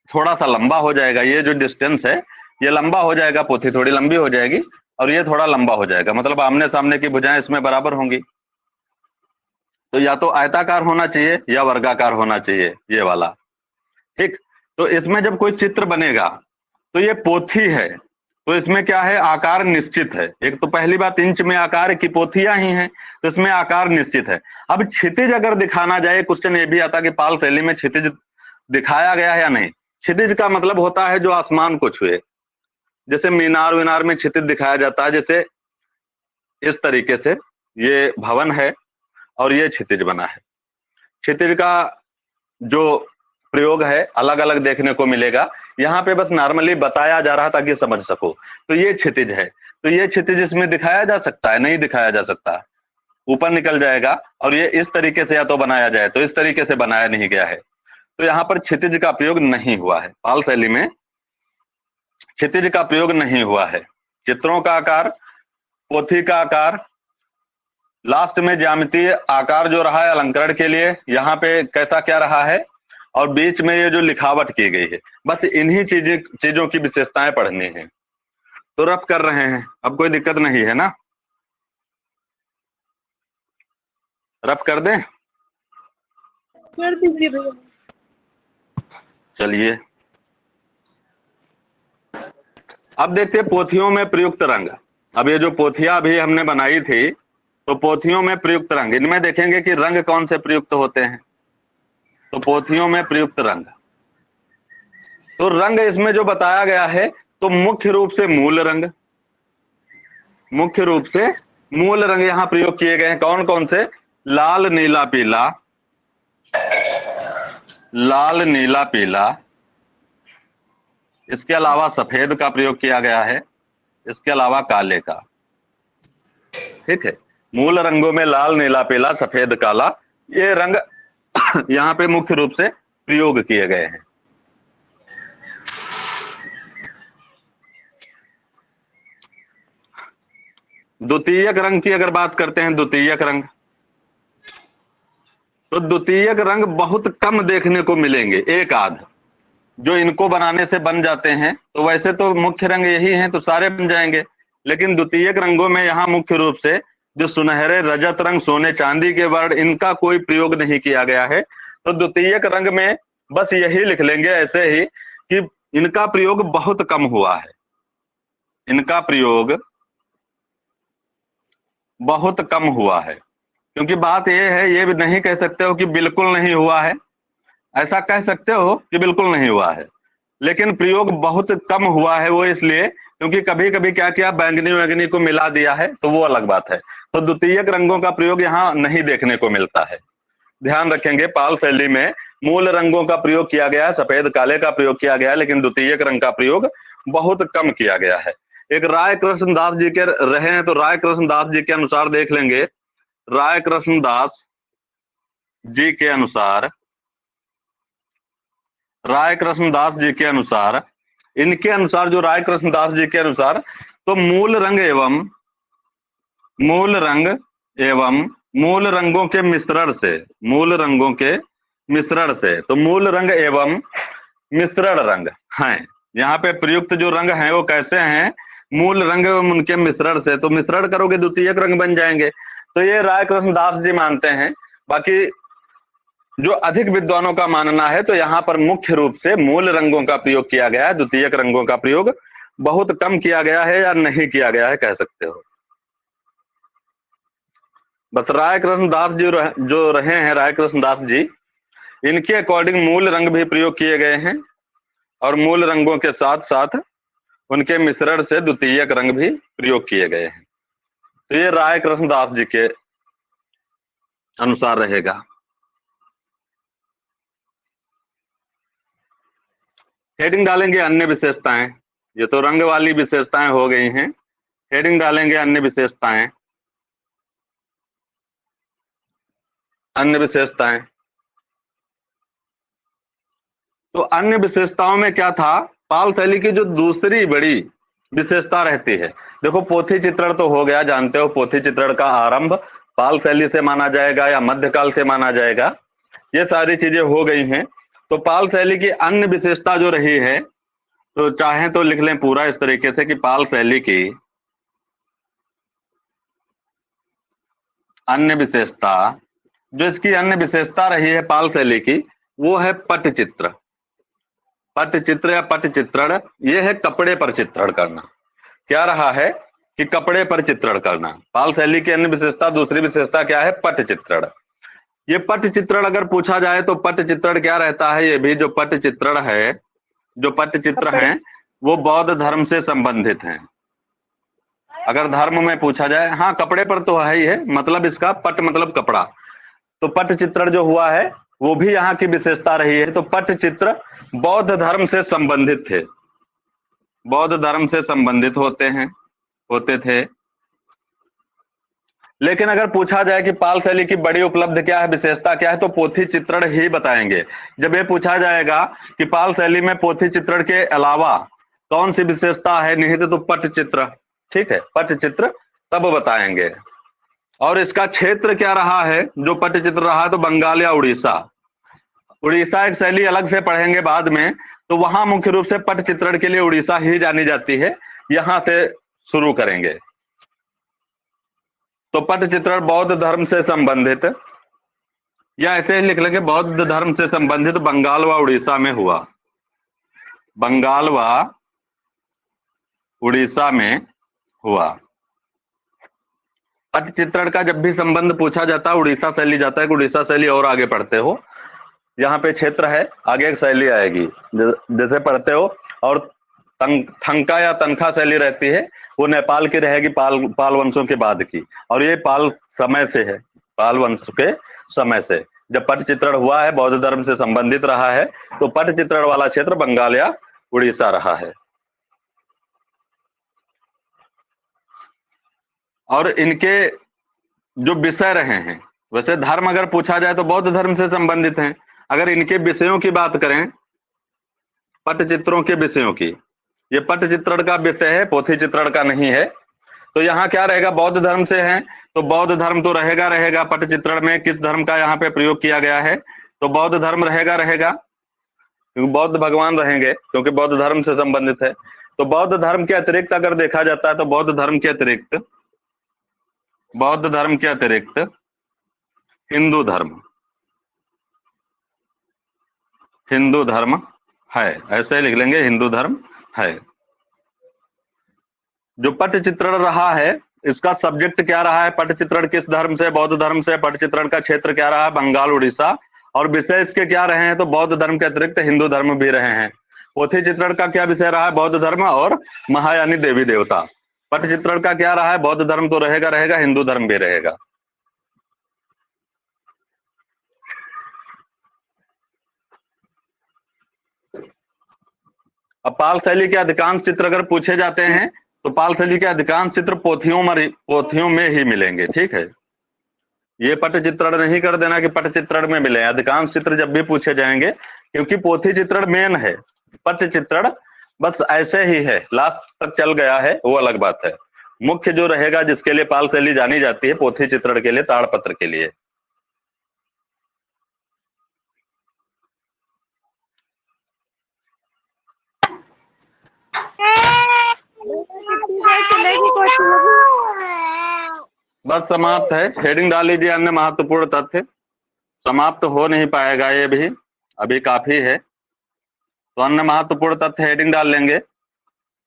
थोड़ा सा लंबा हो जाएगा, ये जो डिस्टेंस है ये लंबा हो जाएगा, पोथी थोड़ी लंबी हो जाएगी और ये थोड़ा लंबा हो जाएगा, मतलब आमने सामने की भुजाएं इसमें बराबर होंगी। तो या तो आयताकार होना चाहिए या वर्गाकार होना चाहिए, ये वाला। ठीक, तो इसमें जब कोई चित्र बनेगा तो ये पोथी है, तो इसमें क्या है? आकार निश्चित है। एक तो पहली बात, इंच में आकार की पोथियां ही हैं, तो इसमें आकार निश्चित है। अब क्षितिज अगर दिखाना जाए, क्वेश्चन ये भी आता कि पाल शैली में क्षितिज दिखाया गया है या नहीं। क्षितिज का मतलब होता है जो आसमान को छुए, जैसे मीनार विनार में क्षितिज दिखाया जाता है, जैसे इस तरीके से ये भवन है और ये क्षितिज बना है। क्षितिज का जो प्रयोग है अलग अलग देखने को मिलेगा, यहाँ पे बस नॉर्मली बताया जा रहा ताकि समझ सको। तो ये क्षितिज है, तो ये क्षितिज इसमें दिखाया जा सकता है? नहीं दिखाया जा सकता, ऊपर निकल जाएगा। और ये इस तरीके से या तो बनाया जाए, तो इस तरीके से बनाया नहीं गया है, तो यहाँ पर क्षितिज का प्रयोग नहीं हुआ है। पाल शैली में क्षितिज का प्रयोग नहीं हुआ है। चित्रों का आकार, पोथी का आकार, लास्ट में ज्यामितीय आकार जो रहा है अलंकरण के लिए, यहाँ पे कैसा क्या रहा है, और बीच में ये जो लिखावट की गई है, बस इन्हीं चीजों की विशेषताएं पढ़नी है। तो रब कर रहे हैं, अब कोई दिक्कत नहीं है ना? रब कर दें? कर दीजिए भैया। चलिए अब देखते हैं पोथियों में प्रयुक्त रंग। अब ये जो पोथियां अभी हमने बनाई थी, तो पोथियों में प्रयुक्त रंग, इनमें देखेंगे कि रंग कौन से प्रयुक्त होते हैं। तो पोथियों में प्रयुक्त रंग, तो रंग इसमें जो बताया गया है, तो मुख्य रूप से मूल रंग, मुख्य रूप से मूल रंग यहां प्रयोग किए गए हैं। कौन कौन से? लाल नीला पीला, लाल नीला पीला, इसके अलावा सफेद का प्रयोग किया गया है, इसके अलावा काले का। ठीक है, मूल रंगों में लाल नीला पीला सफेद काला, ये रंग यहाँ पे मुख्य रूप से प्रयोग किए गए हैं। द्वितीयक रंग की अगर बात करते हैं, द्वितीयक रंग, तो द्वितीयक रंग बहुत कम देखने को मिलेंगे, एक आध जो इनको बनाने से बन जाते हैं। तो वैसे तो मुख्य रंग यही हैं, तो सारे बन जाएंगे, लेकिन द्वितीयक रंगों में यहाँ मुख्य रूप से जो सुनहरे, रजत रंग, सोने चांदी के वर्ण, इनका कोई प्रयोग नहीं किया गया है। तो द्वितीयक रंग में बस यही लिख लेंगे ऐसे ही कि इनका प्रयोग बहुत कम हुआ है, इनका प्रयोग बहुत कम हुआ है। क्योंकि बात यह है, ये भी नहीं कह सकते हो कि बिल्कुल नहीं हुआ है, ऐसा कह सकते हो कि बिल्कुल नहीं हुआ है, लेकिन प्रयोग बहुत कम हुआ है वो इसलिए क्योंकि कभी कभी क्या किया, बैंगनी वैगनी को मिला दिया है, तो वो अलग बात है। तो द्वितीयक रंगों का प्रयोग यहाँ नहीं देखने को मिलता है। ध्यान रखेंगे, पाल शैली में मूल रंगों का प्रयोग किया गया है, सफेद काले का प्रयोग किया गया है, लेकिन द्वितीयक रंग का प्रयोग बहुत कम किया गया है। एक राय कृष्ण दास जी के रहे हैं, तो राय कृष्ण दास जी के अनुसार देख लेंगे। राय कृष्ण दास जी के अनुसार, राय कृष्ण दास जी के अनुसार, इनके अनुसार, जो राय कृष्ण दास जी के अनुसार, तो मूल रंग एवं मूल रंगों के मिश्रण से, मूल रंगों के मिश्रण से, तो मूल रंग एवं मिश्रण रंग हैं। यहाँ पे प्रयुक्त जो रंग हैं वो कैसे हैं, मूल रंग एवं उनके मिश्रण से, तो मिश्रण करोगे द्वितीयक रंग बन जाएंगे। तो ये राय कृष्ण दास जी मानते हैं। बाकी जो अधिक विद्वानों का मानना है, तो यहाँ पर मुख्य रूप से मूल रंगों का प्रयोग किया गया है, द्वितीयक रंगों का प्रयोग बहुत कम किया गया है या नहीं किया गया है कह सकते हो। बस राय कृष्ण दास जी जो रहे हैं, राय कृष्ण दास जी, इनके अकॉर्डिंग मूल रंग भी प्रयोग किए गए हैं और मूल रंगों के साथ साथ उनके मिश्रण से द्वितीयक रंग भी प्रयोग किए गए हैं। तो ये राय कृष्ण दास जी के अनुसार रहेगा। हेडिंग डालेंगे अन्य विशेषताएं, ये तो रंग वाली विशेषताएं हो गई हैं। हेडिंग डालेंगे अन्य विशेषताएं, अन्य विशेषताएं। तो अन्य विशेषताओं में क्या था, पाल शैली की जो दूसरी बड़ी विशेषता रहती है, देखो पोथी चित्रण तो हो गया, जानते हो पोथी चित्रण का आरंभ पाल शैली से माना जाएगा या मध्यकाल से माना जाएगा, ये सारी चीजें हो गई हैं। तो पाल शैली की अन्य विशेषता जो रही है, तो चाहें तो लिख लें पूरा इस तरीके से कि पाल शैली की अन्य विशेषता, जो इसकी अन्य विशेषता रही है पाल शैली की, वो है पटचित्र। पटचित्र या पटचित्रण, ये है कपड़े पर चित्रण करना। क्या रहा है कि कपड़े पर चित्रण करना। पाल शैली की अन्य विशेषता, दूसरी विशेषता क्या है, पटचित्रण। ये पटचित्रण अगर पूछा जाए तो पटचित्रण क्या रहता है, ये भी जो पटचित्रण है, जो पटचित्र हैं, वो बौद्ध धर्म से संबंधित हैं। अगर धर्म में पूछा जाए, हाँ कपड़े पर तो है ही है, मतलब इसका पट मतलब कपड़ा, तो पटचित्रण जो हुआ है वो भी यहाँ की विशेषता रही है। तो पटचित्र बौद्ध धर्म से संबंधित थे, बौद्ध धर्म से संबंधित होते थे। लेकिन अगर पूछा जाए कि पाल शैली की बड़ी उपलब्धि क्या है, विशेषता क्या है, तो पोथी चित्रण ही बताएंगे। जब ये पूछा जाएगा कि पाल शैली में पोथी चित्रण के अलावा कौन सी विशेषता है निहित, तो पटचित्र, ठीक है, पटचित्र तब बताएंगे। और इसका क्षेत्र क्या रहा है, जो पटचित्र रहा है, तो बंगाल या उड़ीसा। उड़ीसा एक शैली अलग से पढ़ेंगे बाद में, तो वहां मुख्य रूप से पटचित्रण के लिए उड़ीसा ही जानी जाती है। यहां से शुरू करेंगे। तो पटचित्रण बौद्ध धर्म से संबंधित, या ऐसे ही लिख लेंगे बौद्ध धर्म से संबंधित बंगाल व उड़ीसा में हुआ, बंगाल व उड़ीसा में हुआ। पटचित्रण का जब भी संबंध पूछा जाता है उड़ीसा शैली जाता है कि उड़ीसा शैली, और आगे पढ़ते हो, यहाँ पे क्षेत्र है, आगे एक शैली आएगी जैसे पढ़ते हो। और थंका या तनखा शैली रहती है, वो नेपाल की रहेगी, पाल वंशों के बाद की, और ये पाल समय से है, पाल वंश के समय से जब पटचित्रण हुआ है, बौद्ध धर्म से संबंधित रहा है, तो पटचित्रण वाला क्षेत्र बंगाल या उड़ीसा रहा है। और इनके जो विषय रहे हैं, वैसे धर्म अगर पूछा जाए तो बौद्ध धर्म से संबंधित हैं। अगर इनके विषयों की बात करें, पटचित्रों के विषयों की, ये पटचित्रण का विषय है, पोथी चित्रण का नहीं है। तो यहाँ क्या रहेगा, बौद्ध धर्म से है, तो बौद्ध धर्म तो रहेगा। पटचित्रण में किस धर्म का यहाँ पे प्रयोग किया गया है, तो बौद्ध धर्म रहेगा, क्योंकि बौद्ध भगवान रहेंगे, क्योंकि बौद्ध धर्म से संबंधित है। तो बौद्ध धर्म के अतिरिक्त अगर देखा जाता है, तो बौद्ध धर्म के अतिरिक्त हिंदू धर्म, हिंदू धर्म है, ऐसे लिख लेंगे हिंदू धर्म है। जो पटचित्रण रहा है इसका सब्जेक्ट क्या रहा है, पटचित्रण किस धर्म से, बौद्ध धर्म से, पटचित्रण का क्षेत्र क्या रहा है, बंगाल उड़ीसा, और विषय इसके क्या रहे हैं, तो बौद्ध धर्म के अतिरिक्त हिंदू धर्म भी रहे हैं। पोथी चित्रण का क्या विषय रहा है, बौद्ध धर्म और महायानी देवी देवता। पटचित्रण का क्या रहा है, बौद्ध धर्म तो रहेगा, हिंदू धर्म भी रहेगा। अब पाल शैली के अधिकांश चित्र अगर पूछे जाते हैं तो पाल शैली के अधिकांश चित्र पोथियों में ही मिलेंगे, ठीक है। ये पटचित्रण नहीं कर देना कि पटचित्रण में मिले, अधिकांश चित्र जब भी पूछे जाएंगे, क्योंकि पोथी चित्रण मेन है, पटचित्रण बस ऐसे ही है, लास्ट तक चल गया है वो अलग बात है। मुख्य जो रहेगा जिसके लिए पाल शैली जानी जाती है, पोथी चित्रण के लिए, ताड़पत्र के लिए। चलेगी कोचिंग? बस समाप्त है, हेडिंग डाल लीजिए अन्य महत्वपूर्ण तथ्य। समाप्त हो नहीं पाएगा ये भी, अभी काफी है, तो अन्य महत्वपूर्ण तथ्य हेडिंग डाल लेंगे।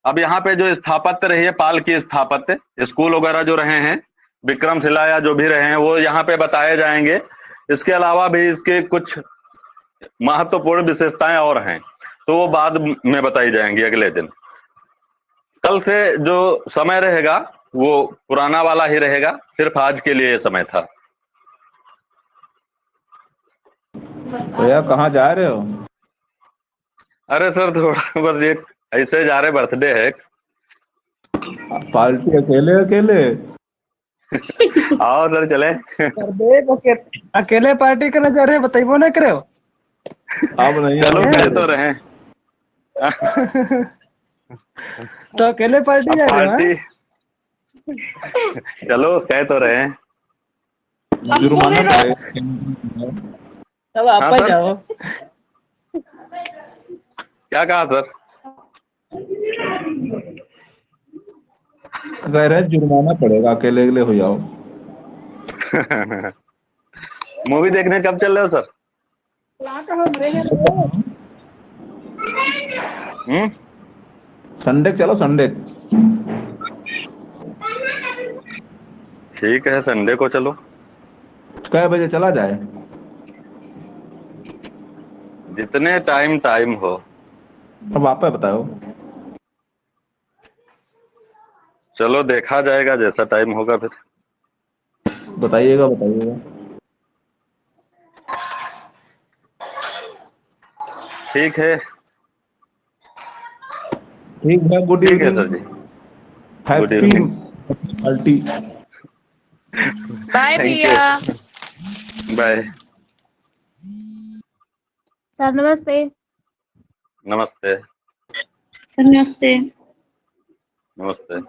अब यहाँ पे जो स्थापत्य रही है, पाल की स्थापत्य, स्कूल वगैरह जो रहे हैं, विक्रमशिला या जो भी रहे हैं, वो यहाँ पे बताए जाएंगे। इसके अलावा भी इसके कुछ महत्वपूर्ण विशेषताएं और हैं, तो वो बाद में बताई जाएंगी अगले दिन। कल से जो समय रहेगा वो पुराना वाला ही रहेगा, सिर्फ आज के लिए ये समय था। भैया कहाँ जा रहे हो? अरे सर थोड़ा बस ये ऐसे जा रहे, बर्थडे है। पार्टी अकेले अकेले? आओ सर चले। अकेले पार्टी करने जा रहे हो, बताइए ना करे हो। आप नहीं चलो आओगे? कह तो रहे तो अकेले पार्टी जा रहे हो? पार्टी, चलो कह तो रहे हैं। जुर्माना पड़ेगा। अब आप हाँ, ही सर। जाओ। क्या कहा सर? कह रहे जुर्माना पड़ेगा, अकेले अकेले हो जाओ। मूवी देखने कब चल रहे हो सर? संडे चलो, संडे। ठीक है संडे को चलो। कै बजे चला जाए? जितने टाइम हो। अब आप ही बताओ। चलो देखा जाएगा, जैसा टाइम होगा फिर बताइएगा बताइएगा। ठीक है। ठीक है, गुड ठीक है evening. Sir ji, good happy evening. Party. Bye Thank you. भैया। बाय। सर नमस्ते। नमस्ते। सर नमस्ते। नमस्ते।